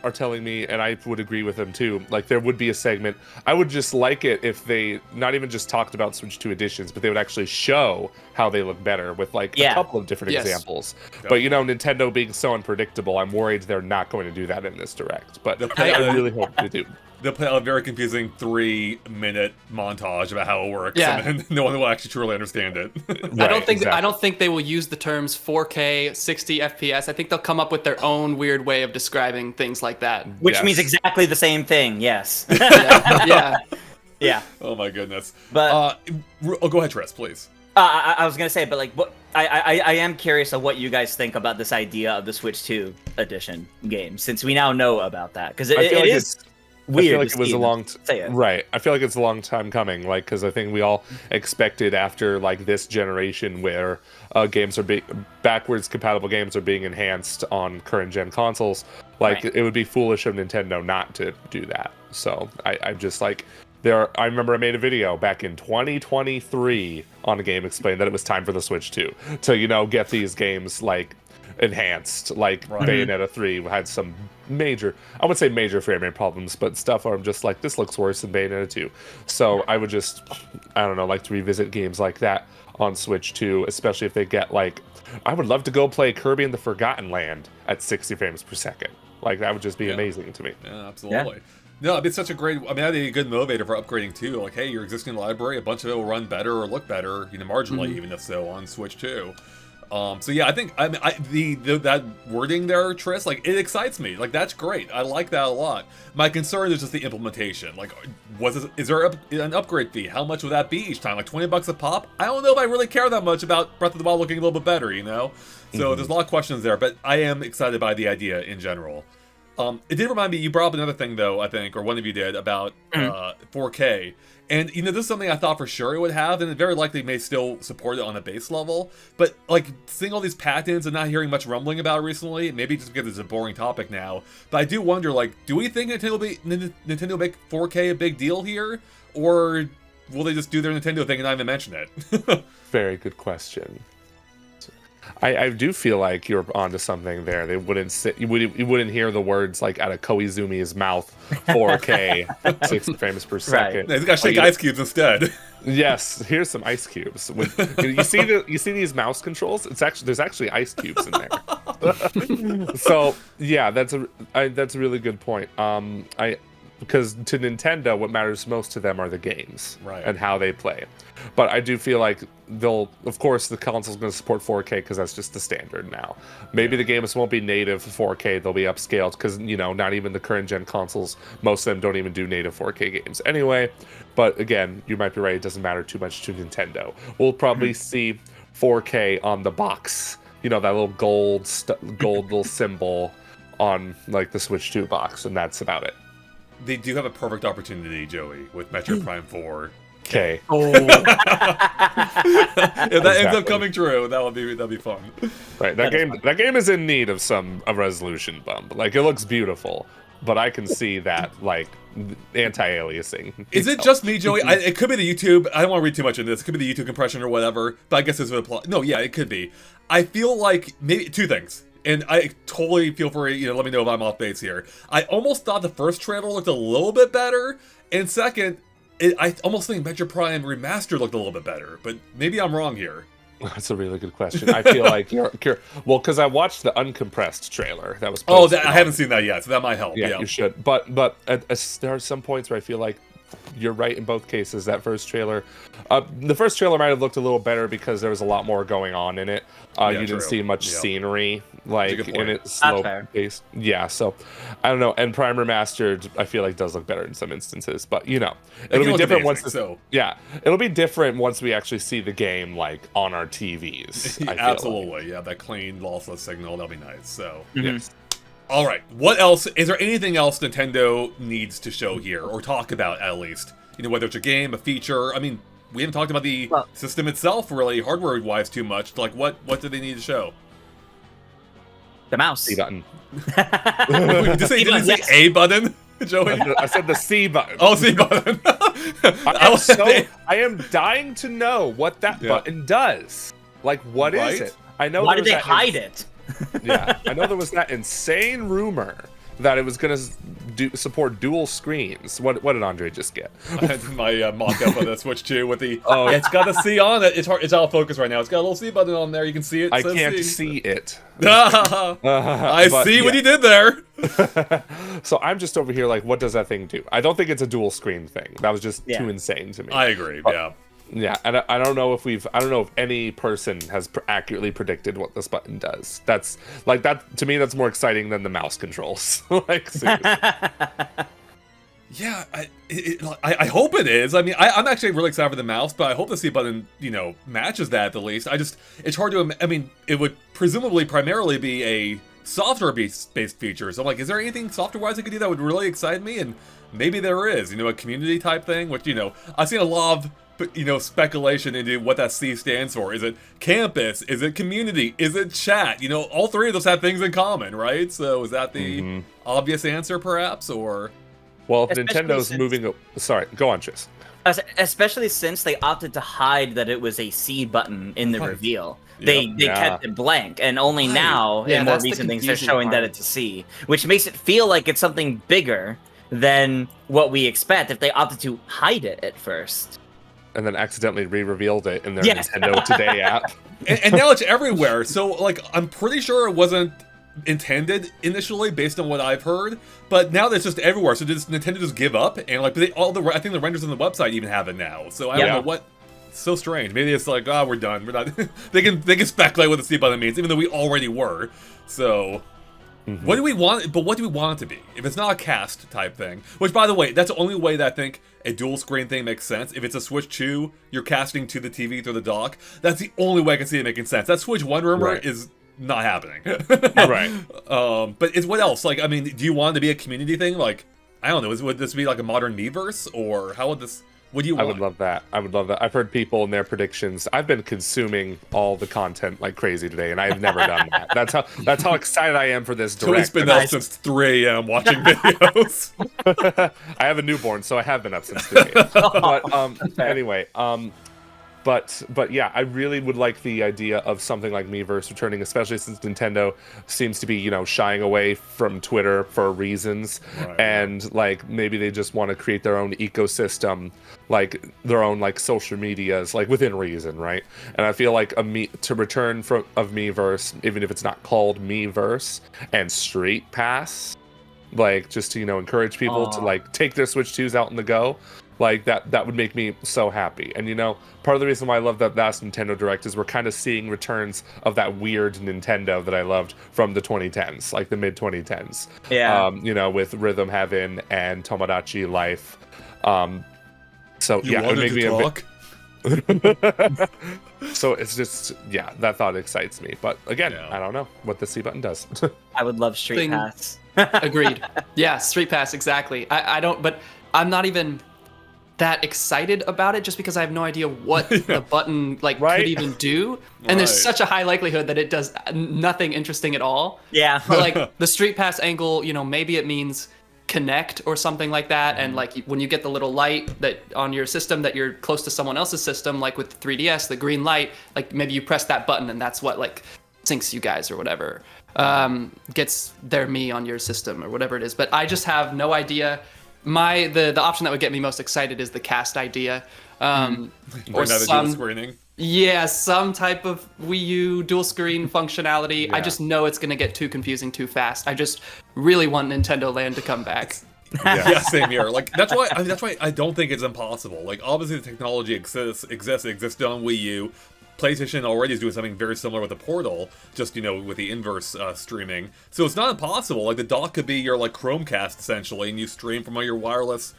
are telling me, and I would agree with them too, like, there would be a segment. I would just like it if they not even just talked about Switch 2 editions, but they would actually show how they look better with, like, a couple of different examples. But, you know, Nintendo being so unpredictable, I'm worried they're not going to do that in this Direct. But I really hope they do. They'll play a very confusing 3-minute montage about how it works, Yeah. and then no one will actually truly understand it. Right, I don't think they will use the terms 4K, 60 FPS. I think they'll come up with their own weird way of describing things like that. Which means exactly the same thing, yes. Yeah. Oh my goodness. But go ahead, Tris, please. I was gonna say, but like, what I am curious of what you guys think about this idea of the Switch 2 edition game, since we now know about that, because it is weird. I feel like it was a long right. I feel like it's a long time coming, like, because I think we all expected after like this generation where games are backwards compatible games are being enhanced on current gen consoles, like it would be foolish of Nintendo not to do that. So I just like. I remember I made a video back in 2023 on GameXplain that it was time for the Switch 2 to, you know, get these games like enhanced. Like Bayonetta 3 had some major, I would say major frame rate problems, but stuff where I'm just like, this looks worse than Bayonetta 2. So I would just, I don't know, like to revisit games like that on Switch 2, especially if they get like, I would love to go play Kirby in the Forgotten Land at 60 frames per second. Like that would just be amazing to me. Yeah, absolutely. Yeah. No, it'd be such a great. I mean, that'd be a good motivator for upgrading too. Like, hey, your existing library, a bunch of it will run better or look better, you know, marginally, even if so, on Switch 2. So yeah, I think that wording there, Tris, like it excites me. Like that's great. I like that a lot. My concern is just the implementation. Like, is there an upgrade fee? How much would that be each time? Like $20 a pop? I don't know if I really care that much about Breath of the Wild looking a little bit better. You know, so there's a lot of questions there. But I am excited by the idea in general. It did remind me, you brought up another thing, though, I think, or one of you did, about 4K. And, you know, this is something I thought for sure it would have, and it very likely may still support it on a base level. But, like, seeing all these patents and not hearing much rumbling about it recently, maybe just because it's a boring topic now, but I do wonder, like, do we think Nintendo will make 4K a big deal here? Or will they just do their Nintendo thing and not even mention it? Very good question. I do feel like you're onto something there. They wouldn't you wouldn't hear the words like out of Koizumi's mouth, 4K, 60 frames per second. Right. He's got to shake ice cubes instead. Yes, here's some ice cubes. You see these mouse controls? There's actually ice cubes in there. So yeah, that's a really good point. Because to Nintendo, what matters most to them are the games and how they play. But I do feel like of course, the console's going to support 4K because that's just the standard now. Maybe the games won't be native 4K; they'll be upscaled because not even the current gen consoles, most of them don't even do native 4K games anyway. But again, you might be right; it doesn't matter too much to Nintendo. We'll probably see 4K on the box. You know, that little gold little symbol on like the Switch 2 box, and that's about it. They do have a perfect opportunity, Joey, with Metroid Prime 4. Okay. Oh. If that ends up coming true, that'll be fun. Right. That game is in need of a resolution bump. Like it looks beautiful, but I can see that like anti-aliasing. Is it just me, Joey? It could be the YouTube. I don't want to read too much into this. It could be the YouTube compression or whatever. But I guess this would apply. No, yeah, it could be. I feel like maybe two things. And I totally feel free, let me know if I'm off base here. I almost thought the first trailer looked a little bit better. And second, I almost think Metroid Prime Remastered looked a little bit better. But maybe I'm wrong here. That's a really good question. I feel like you're well, because I watched the uncompressed trailer. That was I haven't seen that yet, so that might help. Yeah, you should. But there are some points where I feel like you're right in both cases. That first trailer, the first trailer might have looked a little better because there was a lot more going on in it. You didn't see much scenery, like in its slow pace. Yeah, so I don't know. And Prime Remastered, I feel like does look better in some instances, but it'll be different it'll be different once we actually see the game like on our TVs. Absolutely, yeah, that clean, lossless signal, that'll be nice. So yes. All right. What else? Is there anything else Nintendo needs to show here or talk about at least? You know, whether it's a game, a feature. I mean, we haven't talked about the system itself really, hardware-wise, too much. Like, what do they need to show? The mouse. C button. Did you say A button, Joey? I said the C button. Oh, C button. I am dying to know what that button does. Like, what is it? I know. Why did they hide it? Yeah, I know there was that insane rumor that it was going to support dual screens. What did Andre just get? I had my mock-up of the Switch 2 with the it's got a C on it. It's hard. It's out of focus right now. It's got a little C button on there. You can see it. I can't see it. I see what you did there. So I'm just over here like, what does that thing do? I don't think it's a dual screen thing. That was just too insane to me. I agree. Yeah, and I don't know if any person has accurately predicted what this button does. That's like that to me. That's more exciting than the mouse controls. Like, seriously. Yeah, I hope it is. I mean, I'm actually really excited for the mouse, but I hope the C button, matches that at the least. It's hard to. I mean, it would presumably primarily be a software-based feature. So I'm like, is there anything software-wise I could do that would really excite me? And maybe there is. A community type thing, which I've seen a lot of. Speculation into what that C stands for. Is it campus? Is it community? Is it chat? All three of those have things in common, right? So is that the obvious answer, perhaps, or? Well, if Nintendo's moving. Sorry, go on, Tris. Especially since they opted to hide that it was a C button in the reveal. They kept it blank, and only now, in more recent things, they're showing that it's a C, which makes it feel like it's something bigger than what we expect if they opted to hide it at first. And then accidentally re-revealed it in their Nintendo Today app. And now it's everywhere. So, like, I'm pretty sure it wasn't intended initially, based on what I've heard. But now it's just everywhere. So does Nintendo just give up? And like, I think the renders on the website even have it now. So I don't know what. It's so strange. Maybe it's like, we're done. We're not. they can speculate what the C button means, even though we already were. So. What do we want? But what do we want it to be? If it's not a cast type thing, which, by the way, that's the only way that I think a dual screen thing makes sense. If it's a Switch 2, you're casting to the TV through the dock. That's the only way I can see it making sense. That Switch 1 rumor is not happening. Right. But it's what else? Like, I mean, do you want it to be a community thing? Like, I don't know. Would this be like a modern Miiverse, or how would this? What do you want? I would love that. I've heard people in their predictions. I've been consuming all the content like crazy today, and I've never done that. That's how excited I am for this direct. Joey's been up since 3 a.m. watching videos. I have a newborn, so I have been up since 3 a.m. But anyway, But yeah, I really would like the idea of something like Miiverse returning, especially since Nintendo seems to be, shying away from Twitter for reasons. Right. And like maybe they just want to create their own ecosystem, like their own like social medias, like within reason, right? And I feel like to return of Miiverse, even if it's not called Miiverse, and Street Pass, like just to encourage people to like take their Switch 2s out on the go. Like that would make me so happy. And part of the reason why I love that last Nintendo Direct is we're kind of seeing returns of that weird Nintendo that I loved from the 2010s, like the mid 2010s. Yeah. With Rhythm Heaven and Tomodachi Life. So you yeah, it would make me talk? So it's just that thought excites me. But again, I don't know what the C button does. I would love Street Pass. Agreed. Yeah, Street Pass, exactly. I don't, but I'm not even that excited about it just because I have no idea what the button could even do. And there's such a high likelihood that it does nothing interesting at all. Yeah. But like the Street Pass angle, maybe it means connect or something like that. And like when you get the little light that on your system that you're close to someone else's system, like with the 3DS, the green light, like maybe you press that button and that's what like syncs you guys or whatever, gets their me on your system or whatever it is. But I just have no idea. The option that would get me most excited is the cast idea, or some screening. Yeah, some type of Wii U dual screen functionality. I just know it's gonna get too confusing too fast. I just really want Nintendo Land to come back. Yeah, same here. Like that's why I don't think it's impossible. Like obviously the technology exists on Wii U. PlayStation already is doing something very similar with the Portal, just with the inverse streaming. So it's not impossible. Like the dock could be your like Chromecast essentially, and you stream from your wireless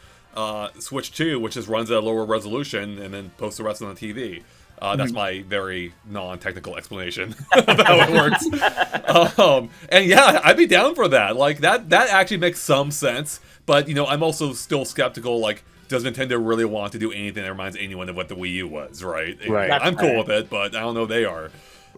Switch 2, which just runs at a lower resolution, and then post the rest on the TV. That's my very non-technical explanation of how it works. And yeah, I'd be down for that. Like that actually makes some sense. But I'm also still skeptical. Like, does Nintendo really want to do anything that reminds anyone of what the Wii U was? Right. Right. I'm cool with it, but I don't know if they are.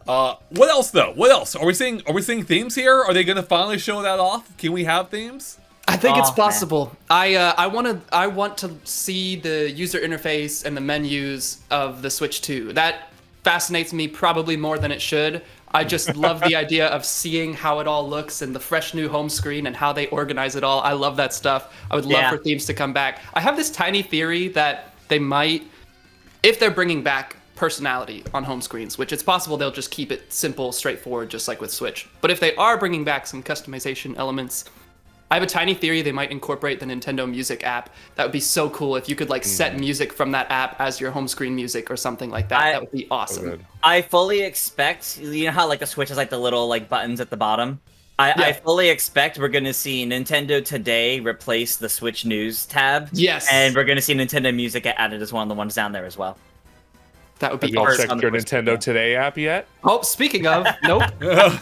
What else though? What else? Are we seeing themes here? Are they going to finally show that off? Can we have themes? I think it's possible. I want to see the user interface and the menus of the Switch 2. That fascinates me probably more than it should. I just love the idea of seeing how it all looks and the fresh new home screen and how they organize it all. I love that stuff. I would love for themes to come back. I have this tiny theory that they might, if they're bringing back personality on home screens, which it's possible they'll just keep it simple, straightforward, just like with Switch. But if they are bringing back some customization elements, I have a tiny theory they might incorporate the Nintendo Music app. That would be so cool if you could like set music from that app as your home screen music or something like that. That would be awesome. I fully expect, you know how like the Switch has like the little like buttons at the bottom? I fully expect we're going to see Nintendo Today replace the Switch News tab. Yes. And we're going to see Nintendo Music added as one of the ones down there as well. That would be Have you checked your Nintendo Today app yet? Oh, speaking of, nope. Yeah,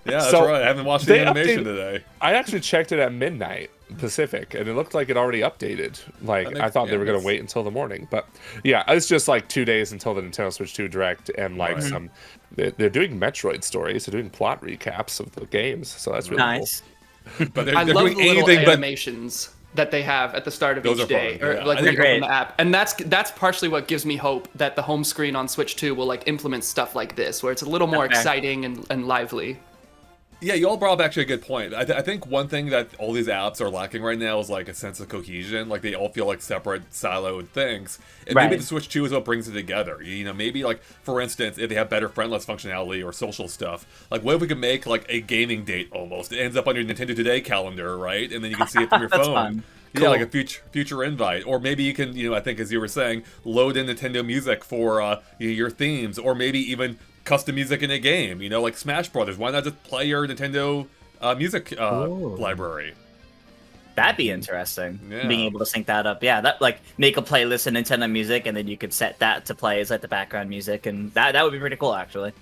that's right. I haven't watched the animation today. I actually checked it at midnight Pacific, and it looked like it already updated. Like, I thought they were going to wait until the morning. But yeah, it's just like 2 days until the Nintendo Switch 2 Direct, and like they're doing Metroid stories. They're doing plot recaps of the games, so that's really nice. Cool. But I love doing the little anything animations that they have at the start of each day, or like when you open the app, and that's partially what gives me hope that the home screen on Switch 2 will like implement stuff like this, where it's a little more exciting and lively. Yeah, you all brought up actually a good point. I think one thing that all these apps are lacking right now is like a sense of cohesion. Like they all feel like separate, siloed things. And maybe the Switch 2 is what brings it together. Maybe like, for instance, if they have better friendless functionality or social stuff, like what if we could make like a gaming date almost? It ends up on your Nintendo Today calendar, right? And then you can see it from your phone. Fun. Yeah, cool. Like a future invite. Or maybe you can, I think as you were saying, load in Nintendo music for your themes, or maybe even custom music in a game, like Smash Brothers. Why not just play your Nintendo music library? That'd be interesting. Yeah. Being able to sync that up. Yeah, that like make a playlist of Nintendo music, and then you could set that to play as like the background music, and that would be pretty cool, actually.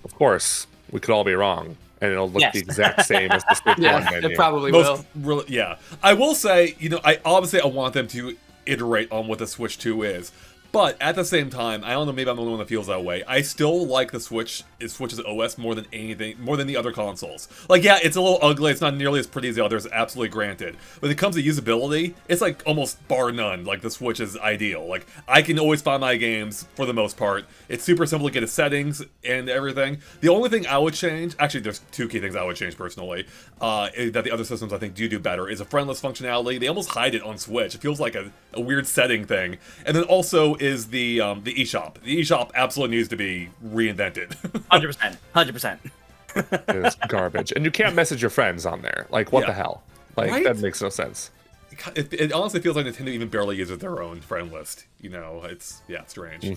Of course, we could all be wrong, and it'll look the exact same as the Switch One menu. It probably will. Really, yeah. I will say, I want them to iterate on what the Switch 2 is. But at the same time, I don't know, maybe I'm the only one that feels that way. I still like the Switch's OS more than anything, more than the other consoles. Like, yeah, it's a little ugly, it's not nearly as pretty as the others, absolutely granted. When it comes to usability, it's like almost bar none, like the Switch is ideal. Like, I can always find my games, for the most part. It's super simple to get to settings and everything. The only thing I would change, actually there's two key things I would change personally, that the other systems I think do better, is a friendless functionality. They almost hide it on Switch. It feels like a weird setting thing. And then also is the eShop. The eShop absolutely needs to be reinvented. 100%. It is garbage, and you can't message your friends on there. Like, what the hell? Like, right? That makes no sense. It honestly feels like Nintendo even barely uses their own friend list. It's strange.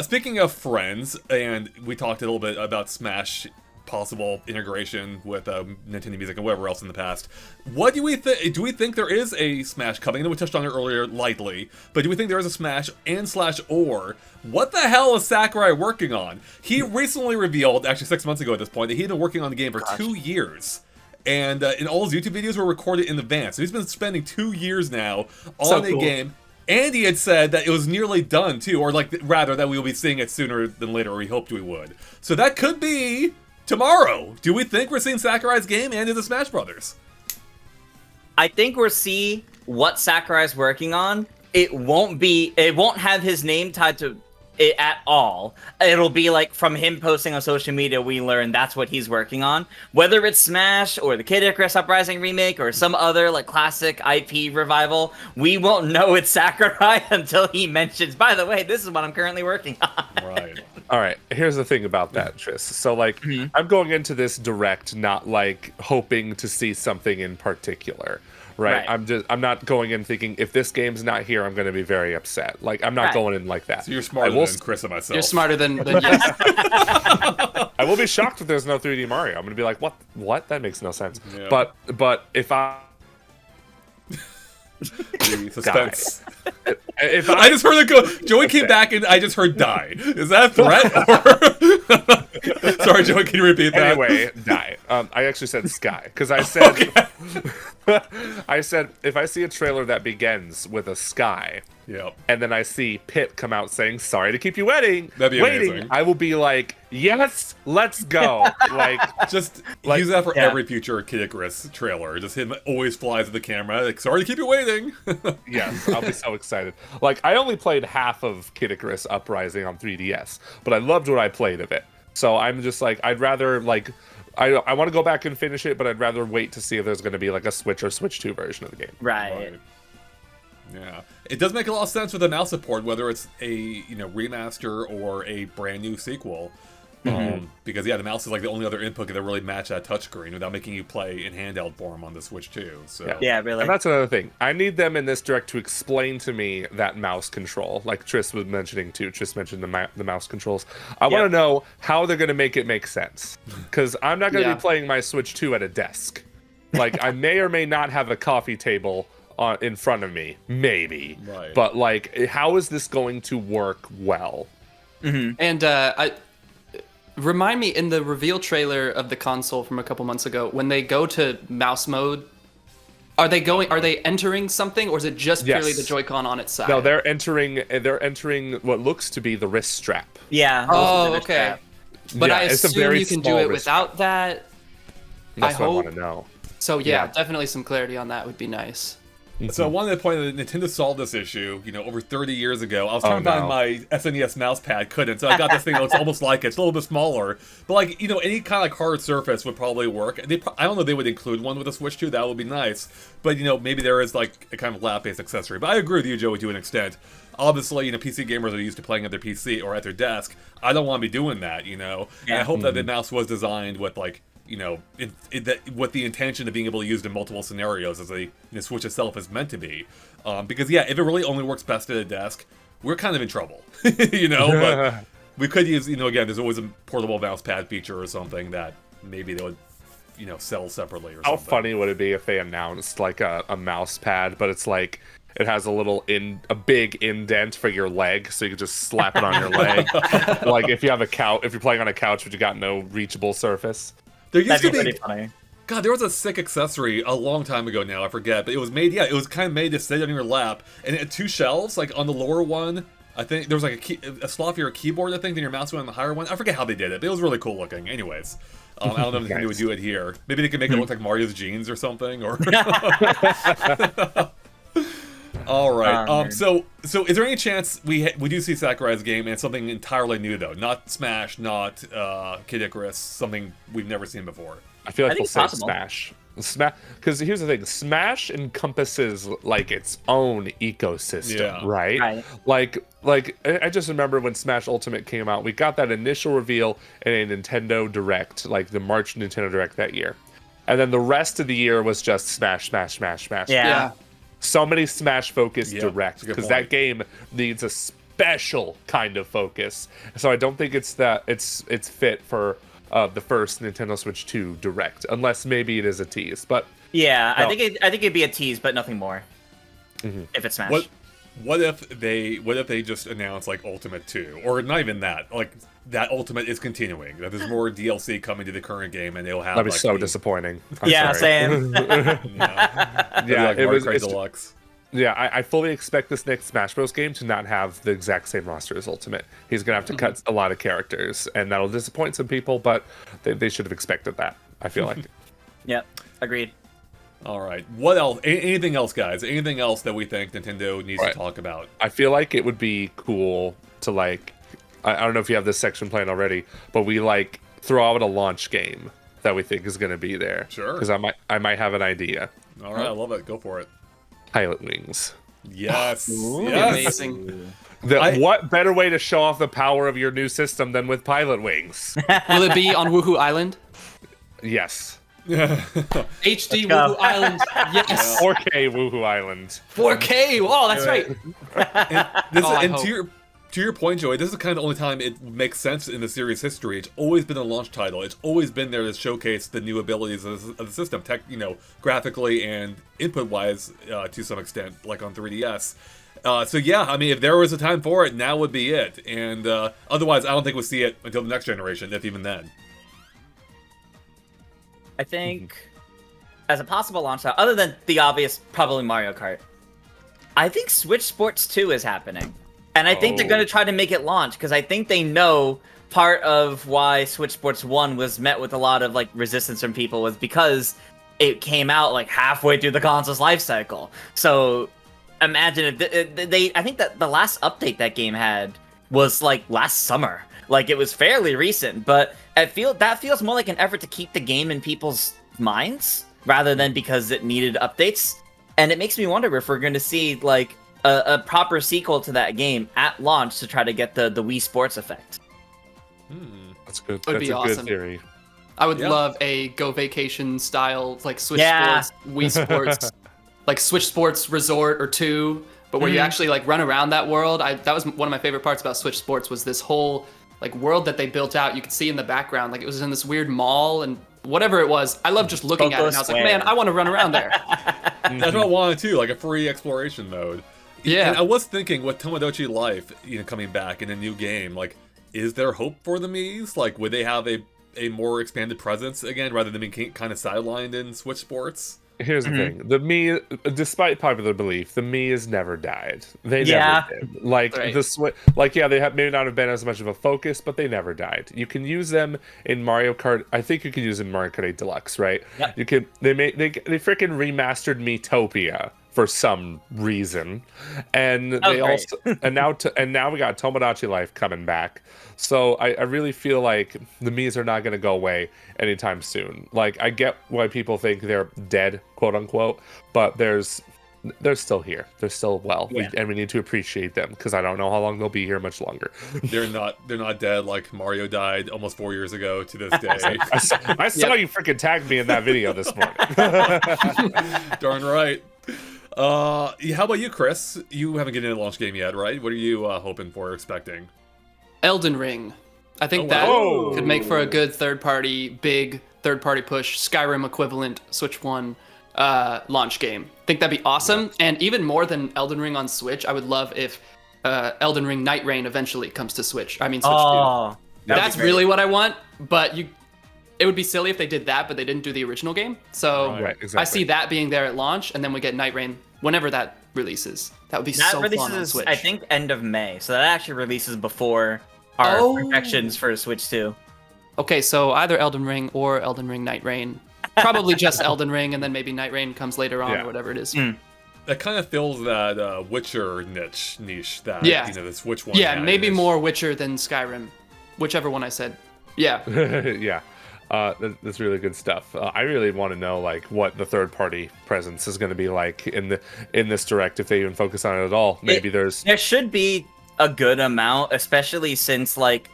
Speaking of friends, and we talked a little bit about Smash possible integration with Nintendo Music and whatever else in the past. What do we think? Do we think there is a Smash coming? I know we touched on it earlier lightly, but do we think there is a Smash or what the hell is Sakurai working on? He recently revealed, actually 6 months ago at this point, that he had been working on the game for 2 years. And in all his YouTube videos were recorded in advance. So he's been spending 2 years now on the game. And he had said that it was nearly done too, or rather that we will be seeing it sooner than later, or he hoped we would. So that could be tomorrow. Do we think we're seeing Sakurai's game and the Smash Brothers? I think we'll see what Sakurai's working on. It won't have his name tied to it at all. It'll be like from him posting on social media, we learn that's what he's working on. Whether it's Smash or the Kid Icarus Uprising remake or some other like classic IP revival, we won't know it's Sakurai until he mentions, by the way, this is what I'm currently working on. Right. All right, here's the thing about that, Tris. So, I'm going into this direct, not hoping to see something in particular, right? I'm not going in thinking if this game's not here, I'm going to be very upset. I'm not going in like that. So you're smarter than Chris and myself. You're smarter than yes. I will be shocked if there's no 3D Mario. I'm going to be like, what? That makes no sense. Yeah. But if I The suspense. If I just heard it go. Joey came back and I just heard die. Is that a threat? Or... Sorry, Joey, can you repeat that? Anyway, die. I actually said sky because I said, I said if I see a trailer that begins with a sky, and then I see Pit come out saying "Sorry to keep you waiting," amazing. I will be like, "Yes, let's go!" Like, just use that for every future Kid Icarus trailer. Just him always flies at the camera, like, "Sorry to keep you waiting." Yes, I'll be so excited. Like, I only played half of Kid Icarus Uprising on 3DS, but I loved what I played of it. So I'm just like, I'd rather like. I want to go back and finish it, but I'd rather wait to see if there's going to be like a Switch or Switch 2 version of the game. Right. Yeah, it does make a lot of sense with the mouse support, whether it's a remaster or a brand new sequel. Because the mouse is like the only other input that really match that touchscreen without making you play in handheld form on the Switch too. So yeah, really. And that's another thing. I need them in this direct to explain to me that mouse control, like Tris was mentioning too. Tris mentioned the mouse controls. I want to know how they're going to make it make sense, because I'm not going to be playing my Switch 2 at a desk. Like, I may or may not have a coffee table in front of me, maybe. Right. But like, how is this going to work well? And remind me, in the reveal trailer of the console from a couple months ago, when they go to mouse mode, are they entering something, or is it just purely the Joy-Con on its side? No, they're entering what looks to be the wrist strap. Yeah. Oh, okay. But I assume you can do it without that. That's what I want to know. So yeah, definitely some clarity on that would be nice. So I wanted to point out that Nintendo solved this issue, over 30 years ago. I was trying to find my SNES mouse pad, couldn't, so I got this thing that looks almost like it. It's a little bit smaller, but like, any kind of hard surface would probably work. I don't know if they would include one with a Switch 2, that would be nice, but maybe there is like a kind of lap-based accessory. But I agree with you, Joey, to an extent. Obviously, PC gamers are used to playing at their PC or at their desk. I don't want to be doing that, And I hope that the mouse was designed with like, with the intention of being able to use it in multiple scenarios as the Switch itself is meant to be. Because if it really only works best at a desk, we're kind of in trouble, But we could use, again, there's always a portable mouse pad feature or something that maybe they would, sell separately or something. How funny would it be if they announced like a mouse pad, but it's like it has a big indent for your leg, so you can just slap it on your leg. Like if you have if you're playing on a couch but you got no reachable surface. There used That'd to be be pretty funny. God, there was a sick accessory a long time ago now, I forget, but it was made, it was kind of made to sit on your lap, and it had two shelves, like on the lower one, I think there was like a slot for your keyboard, I think, then your mouse went on the higher one. I forget how they did it, but it was really cool looking. Anyways, I don't know if they would do it here. Maybe they could make it look like Mario's jeans or something, or... All right. So is there any chance we do see Sakurai's game and something entirely new though? Not Smash, not Kid Icarus, something we've never seen before. I feel like we'll say Smash. Because here's the thing: Smash encompasses like its own ecosystem, right? Like I just remember when Smash Ultimate came out, we got that initial reveal in a Nintendo Direct, like the March Nintendo Direct that year, and then the rest of the year was just Smash. Yeah. So many Smash-focused Direct, because that game needs a special kind of focus. So I don't think it's fit for the first Nintendo Switch 2 Direct, unless maybe it is a tease. But yeah, no. I think it'd be a tease, but nothing more. If it's Smash. What if they just announce like Ultimate 2, or not even that, like that Ultimate is continuing, that there's more DLC coming to the current game, and they'll have that'd be so disappointing. Same. It was Deluxe. Yeah, I fully expect this next Smash Bros. Game to not have the exact same roster as Ultimate. He's gonna have to cut a lot of characters, and that'll disappoint some people, but they should have expected that, I feel like. Yep, agreed. All right. What else? Anything else, guys? Anything else that we think Nintendo needs to talk about? I feel like it would be cool to like, I don't know if you have this section planned already, but we like throw out a launch game that we think is going to be there. Sure. Because I might have an idea. All right, I love it. Go for it. Pilot Wings. Yes. Yes. Amazing. What better way to show off the power of your new system than with Pilot Wings? Will it be on Woohoo Island? yes. HD Woohoo Island. Yes. 4K Woohoo Island. 4K. Oh, that's right. To to your point, Joey, this is kind of the only time it makes sense in the series history. It's always been a launch title. It's always been there to showcase the new abilities of the system, graphically and input-wise to some extent, like on 3DS. So yeah, I mean, if there was a time for it, now would be it. And otherwise, I don't think we'll see it until the next generation, if even then. I think, as a possible launch title, other than the obvious, probably Mario Kart, I think Switch Sports 2 is happening. And I think they're going to try to make it launch, because I think they know part of why Switch Sports 1 was met with a lot of like resistance from people was because it came out like halfway through the console's life cycle. So imagine if I think that the last update that game had was like last summer. Like it was fairly recent, but that feels more like an effort to keep the game in people's minds rather than because it needed updates. And it makes me wonder if we're going to see like a proper sequel to that game at launch to try to get the Wii Sports effect. That's good. Would That's be a awesome. good theory. I would love a Go Vacation style, like Switch Sports, Wii Sports, like Switch Sports Resort or 2, but where you actually like run around that world. That was one of my favorite parts about Switch Sports was this whole like world that they built out. You could see in the background, like it was in this weird mall and whatever it was. I love just looking at it. And I was like, man, I want to run around there. That's what I wanted too, like a free exploration mode. Yeah. And I was thinking with Tomodachi Life, coming back in a new game, like, is there hope for the Miis? Like, would they have a more expanded presence again, rather than being kind of sidelined in Switch Sports? Here's the thing: the Mii, despite popular belief, the Mii has never died. They never did. Like the Switch, they have may not have been as much of a focus, but they never died. You can use them in Mario Kart. I think you can use them in Mario Kart 8 Deluxe, right? Yep. You can. They freaking remastered Miitopia for some reason, and now we got Tomodachi Life coming back. So I really feel like the Miis are not going to go away anytime soon. Like, I get why people think they're dead, quote unquote, but they're still here. They're still and we need to appreciate them, because I don't know how long they'll be here much longer. They're not dead like Mario died almost 4 years ago to this day. I saw you freaking tagged me in that video this morning. Darn right. How about you, Chris? You haven't gotten a launch game yet, right? What are you hoping for or expecting? Elden Ring. I think could make for a good big third-party push, Skyrim equivalent Switch 1 launch game. I think that'd be awesome. Yeah. And even more than Elden Ring on Switch, I would love if Elden Ring Night Rain eventually comes to Switch. I mean, Switch 2. That's really what I want, but it would be silly if they did that, but they didn't do the original game. So I see that being there at launch, and then we get Night Rain whenever that releases. That would be so fun on Switch. I think end of May, so that actually releases before our projections for Switch 2. Okay, so either Elden Ring or Elden Ring Night Rain. Probably just Elden Ring, and then maybe Night Rain comes later on or whatever it is. That kind of fills that Witcher niche that the Switch one. Yeah, maybe more Witcher than Skyrim, whichever one I said. Yeah. Yeah. That's really good stuff. I really want to know like what the third party presence is going to be like in this direct, if they even focus on it at all. Maybe there should be a good amount, especially since like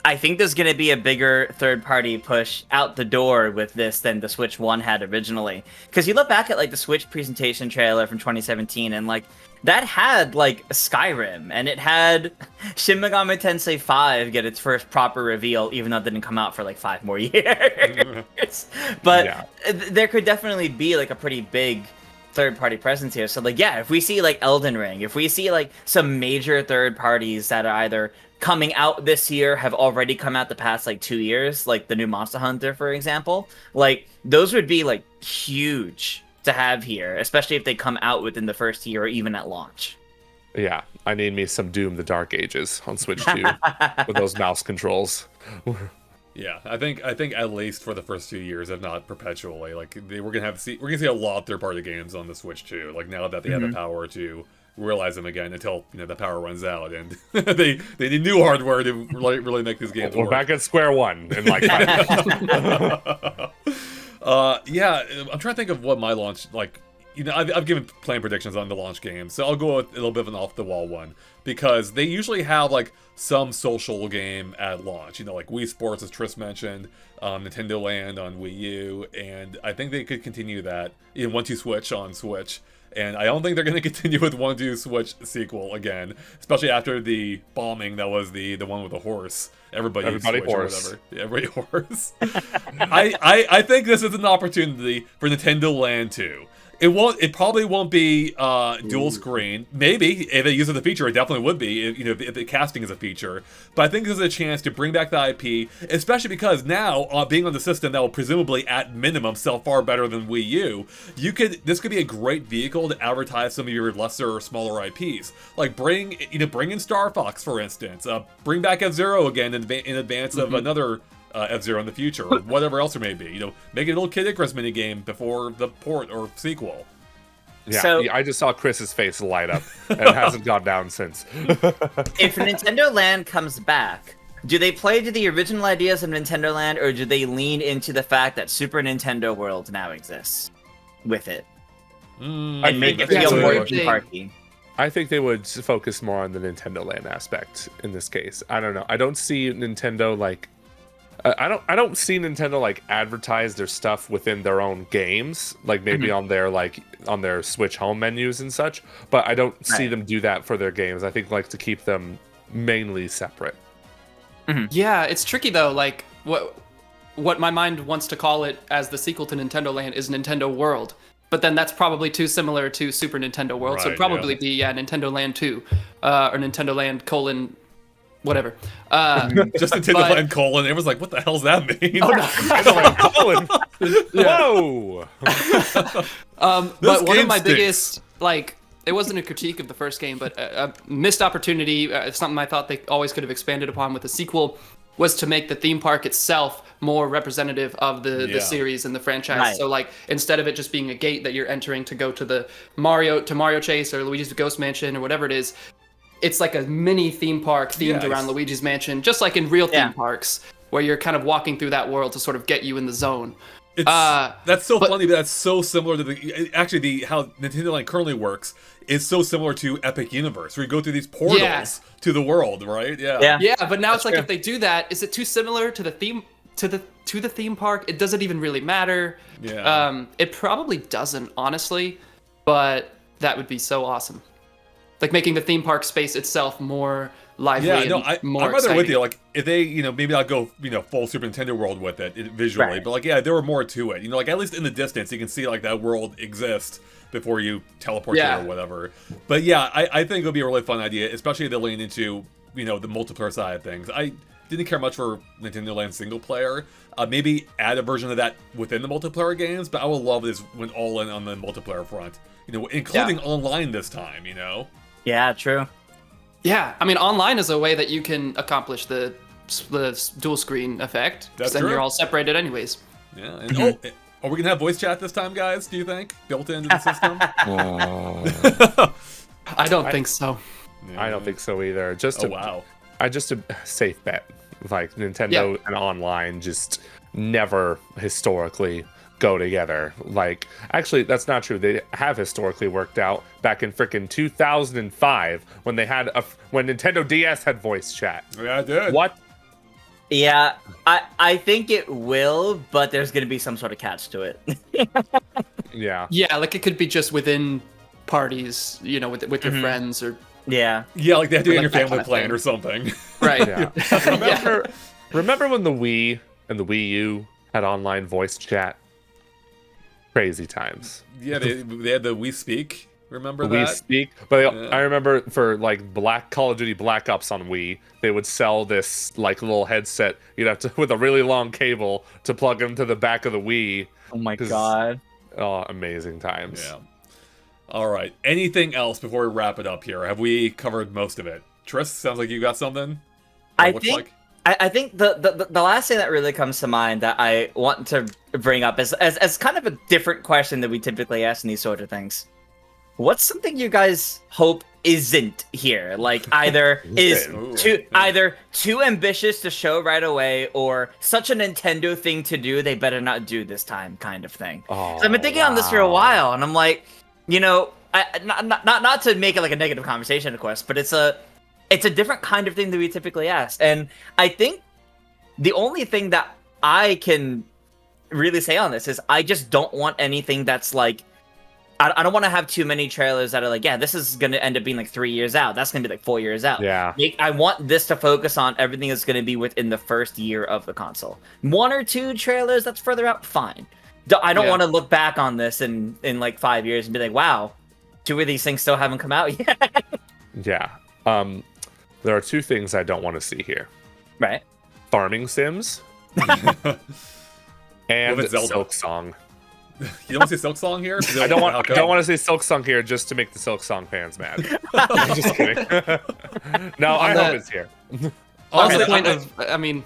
I think there's going to be a bigger third party push out the door with this than the Switch 1 had originally. Because you look back at like the Switch presentation trailer from 2017 and like that had like Skyrim, and it had Shin Megami Tensei 5 get its first proper reveal, even though it didn't come out for like 5 more years. But there could definitely be like a pretty big third-party presence here. So like, yeah, if we see like Elden Ring, if we see like some major third parties that are either coming out this year, have already come out the past like 2 years, like the new Monster Hunter, for example, like those would be like huge to have here, especially if they come out within the first year or even at launch. Yeah, I need me some Doom the Dark Ages on Switch 2 with those mouse controls. Yeah, I think at least for the first 2 years, if not perpetually, like we're gonna see a lot of third-party games on the Switch too. Like now that they have the power to realize them again until the power runs out, and they need new hardware to really make these games. We're back at square one in like 5 minutes. Yeah, I'm trying to think of what my launch like. I've given playing predictions on the launch game, so I'll go with a little bit of an off-the-wall one, because they usually have, like, some social game at launch. Like Wii Sports, as Tris mentioned, Nintendo Land on Wii U, and I think they could continue that in 1-2 Switch on Switch. And I don't think they're going to continue with 1-2 Switch sequel again, especially after the bombing that was the one with the horse. Everybody Switch horse. Or whatever. Yeah, everybody horse. I think this is an opportunity for Nintendo Land 2. It probably won't be dual screen. Maybe if it uses the feature, it definitely would be. If the casting is a feature. But I think this is a chance to bring back the IP, especially because now being on the system that will presumably at minimum sell far better than Wii U. This could be a great vehicle to advertise some of your lesser or smaller IPs. Like bring in Star Fox, for instance. Bring back F-Zero again in advance of another F-Zero in the future, or whatever else there may be. Make a little Kid Icarus minigame before the port or sequel. Yeah, So, I just saw Chris's face light up, and it hasn't gone down since. if Nintendo Land comes back, do they play to the original ideas of Nintendo Land, or do they lean into the fact that Super Nintendo World now exists with it? And make it feel more theme parky? I think they would focus more on the Nintendo Land aspect in this case. I don't know. I don't see Nintendo like... I don't see Nintendo like advertise their stuff within their own games, like maybe on their Switch home menus and such, but I don't see them do that for their games. I think like to keep them mainly separate. Yeah, it's tricky though. Like what my mind wants to call it as the sequel to Nintendo Land is Nintendo World. But then that's probably too similar to Super Nintendo World, so it'd probably be Nintendo Land 2 or Nintendo Land : whatever. Just Nintendo Land : it was like, what the hell's that mean? Oh, no. Whoa! But one of my biggest, it wasn't a critique of the first game, but a missed opportunity, something I thought they always could have expanded upon with the sequel, was to make the theme park itself more representative of the series and the franchise. Right. So instead of it just being a gate that you're entering to go to the Mario Chase or Luigi's Ghost Mansion or whatever it is, it's like a mini theme park themed around Luigi's Mansion, just like in real theme parks, where you're kind of walking through that world to sort of get you in the zone. That's so funny, but that's so similar to how Nintendo Land currently works is so similar to Epic Universe, where you go through these portals to the world, right? Yeah, but now it's like, if they do that, is it too similar to the theme to the theme park? It doesn't even really matter. It probably doesn't, honestly, but that would be so awesome. Like making the theme park space itself more lively and more I'm rather with you. Like if they, maybe not go, full Super Nintendo World with it visually, but there were more to it. At least in the distance, you can see that world exists before you teleport there or whatever. But I think it'll be a really fun idea, especially if they lean into, the multiplayer side of things. I didn't care much for Nintendo Land single player. Maybe add a version of that within the multiplayer games, but I would love this went all in on the multiplayer front. Including online this time. Yeah, true. Yeah, I mean, online is a way that you can accomplish the dual screen effect. That's then true. You're all separated anyways. Yeah, and are we gonna have voice chat this time, guys? Do you think built into the system? I don't think so. I don't think so either. Just a safe bet. Like Nintendo and online just never historically go together. Actually, that's not true. They have historically worked out back in frickin' 2005 when when Nintendo DS had voice chat. Yeah, it did. What? Yeah, I think it will, but there's gonna be some sort of catch to it. Yeah, it could be just within parties, with your friends or they have to do it in your family plan or something. Right. Yeah. Remember when the Wii and the Wii U had online voice chat? Crazy times. Yeah, they had the Wii Speak. Remember that? Wii Speak. But I remember for Call of Duty Black Ops on Wii, they would sell this little headset. You'd have to with a really long cable to plug into the back of the Wii. Oh my god! Oh, amazing times. Yeah. All right. Anything else before we wrap it up here? Have we covered most of it? Tris, sounds like you got something. I think the last thing that really comes to mind that I want to bring up is as kind of a different question that we typically ask in these sort of things. What's something you guys hope isn't here? Either either too ambitious to show right away, or such a Nintendo thing to do they better not do this time, kind of thing. So I've been thinking on this for a while, and I'm like, not to make it like a negative conversation, of course, but it's a different kind of thing that we typically ask. And I think the only thing that I can really say on this is I just don't want anything that's like, I don't want to have too many trailers that are like, yeah, this is going to end up being like 3 years out. That's going to be like 4 years out. Yeah. I want this to focus on everything that's going to be within the first year of the console. 1 or 2 trailers that's further out, fine. I don't want to look back on this in like 5 years and be like, wow, 2 of these things still haven't come out yet. Yeah. There are 2 things I don't want to see here. Right. Farming sims. And Silk Song. You don't want to see Silk Song here? I don't want to see Silk Song here just to make the Silk Song fans mad. I'm just kidding. No, I hope it's here. On the point of, I mean,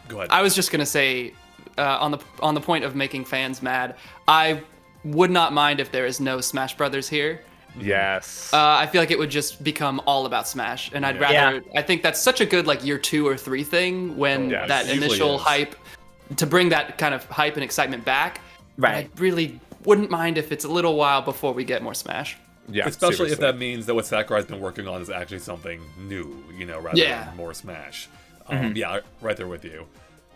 go ahead. I was just gonna say, on the point of making fans mad, I would not mind if there is no Smash Brothers here. Yes. I feel like it would just become all about Smash, and I'd rather. I think that's such a good like year 2 or 3 thing when that initial hype, to bring that kind of hype and excitement back. Right. I really wouldn't mind if it's a little while before we get more Smash. Yeah. Especially if that means that what Sakurai's been working on is actually something new, rather than more Smash. Yeah, right there with you.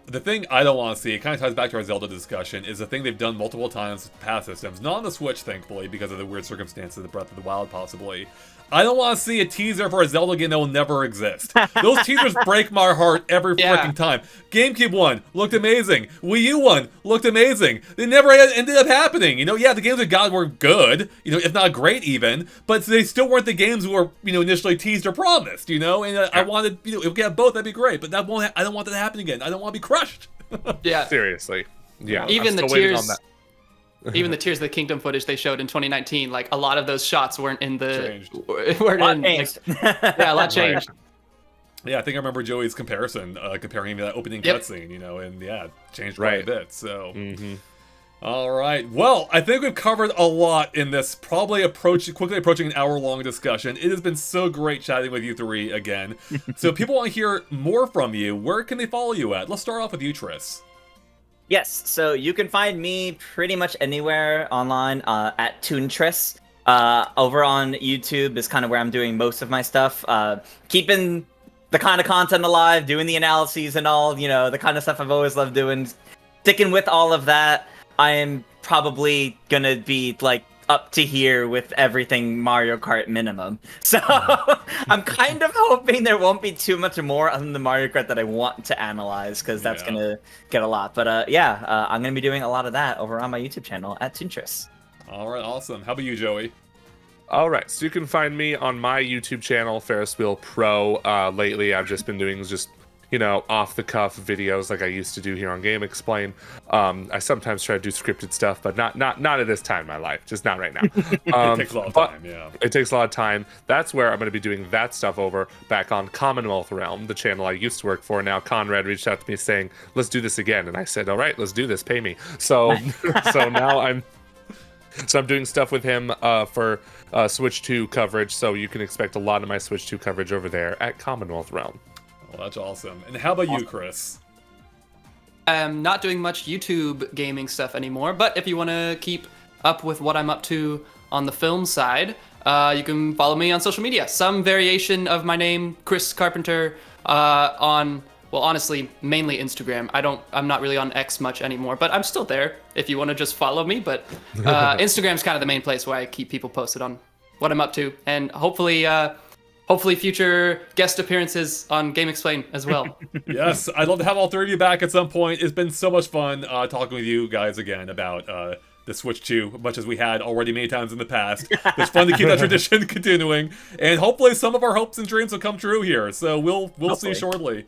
The thing I don't want to see, it kind of ties back to our Zelda discussion, is the thing they've done multiple times with past systems. Not on the Switch, thankfully, because of the weird circumstances of Breath of the Wild, possibly. I don't want to see a teaser for a Zelda game that will never exist. Those teasers break my heart every freaking time. GameCube one looked amazing. Wii U one looked amazing. They never ended up happening. Yeah, the games that got were good, if not great even, but they still weren't the games who were, initially teased or promised, and I wanted, if we had both, that'd be great, but I don't want that to happen again. I don't want to be crushed. Yeah. Seriously. Yeah. Even the tears... Even the Tears of the Kingdom footage they showed in 2019, like a lot of those shots weren't in the. A lot changed. Right. Yeah, I think I remember Joey's comparison, comparing that opening cutscene, and changed quite a bit. So, all right. Well, I think we've covered a lot in this, probably quickly approaching an hour-long discussion. It has been so great chatting with you 3 again. So, if people want to hear more from you, where can they follow you at? Let's start off with you, Tris. Yes, so you can find me pretty much anywhere online at ToonTris. Over on YouTube is kind of where I'm doing most of my stuff. Keeping the kind of content alive, doing the analyses and all, the kind of stuff I've always loved doing. Sticking with all of that, I am probably going to be like up to here with everything Mario Kart minimum. So I'm kind of hoping there won't be too much more other than the Mario Kart that I want to analyze, because that's going to get a lot. But I'm going to be doing a lot of that over on my YouTube channel at ToonTris. All right, awesome. How about you, Joey? All right, so you can find me on my YouTube channel, Ferris Wheel Pro. Lately, I've just been doing off-the-cuff videos like I used to do here on GameXplain. I sometimes try to do scripted stuff, but not at this time in my life. Just not right now. It takes a lot of time, yeah. It takes a lot of time. That's where I'm going to be doing that stuff over back on Commonwealth Realm, the channel I used to work for. Now Conrad reached out to me saying, let's do this again. And I said, all right, let's do this. Pay me. So now I'm doing stuff with him for Switch 2 coverage. So you can expect a lot of my Switch 2 coverage over there at Commonwealth Realm. Well, that's awesome. And how about you, Chris? I'm not doing much YouTube gaming stuff anymore, but if you want to keep up with what I'm up to on the film side, you can follow me on social media. Some variation of my name, Chris Carpenter, on, well, honestly, mainly Instagram. I'm not really on X much anymore, but I'm still there if you want to just follow me. But Instagram's kind of the main place where I keep people posted on what I'm up to, and hopefully future guest appearances on GameXplain as well. Yes, I'd love to have all 3 of you back at some point. It's been so much fun talking with you guys again about the Switch 2, much as we had already many times in the past. It's fun to keep that tradition continuing, and hopefully some of our hopes and dreams will come true here. So we'll see shortly.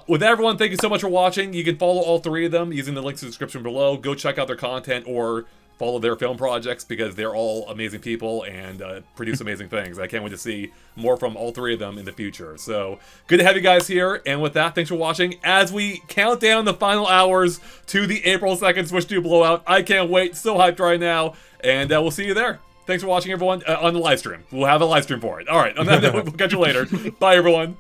With everyone, thank you so much for watching. You can follow all 3 of them using the links in the description below. Go check out their content or follow their film projects, because they're all amazing people and produce amazing things. I can't wait to see more from all 3 of them in the future. So good to have you guys here. And with that, thanks for watching. As we count down the final hours to the April 2nd Switch 2 blowout, I can't wait. So hyped right now. And we'll see you there. Thanks for watching, everyone, on the live stream. We'll have a live stream for it. All right, on that note, we'll catch you later. Bye, everyone.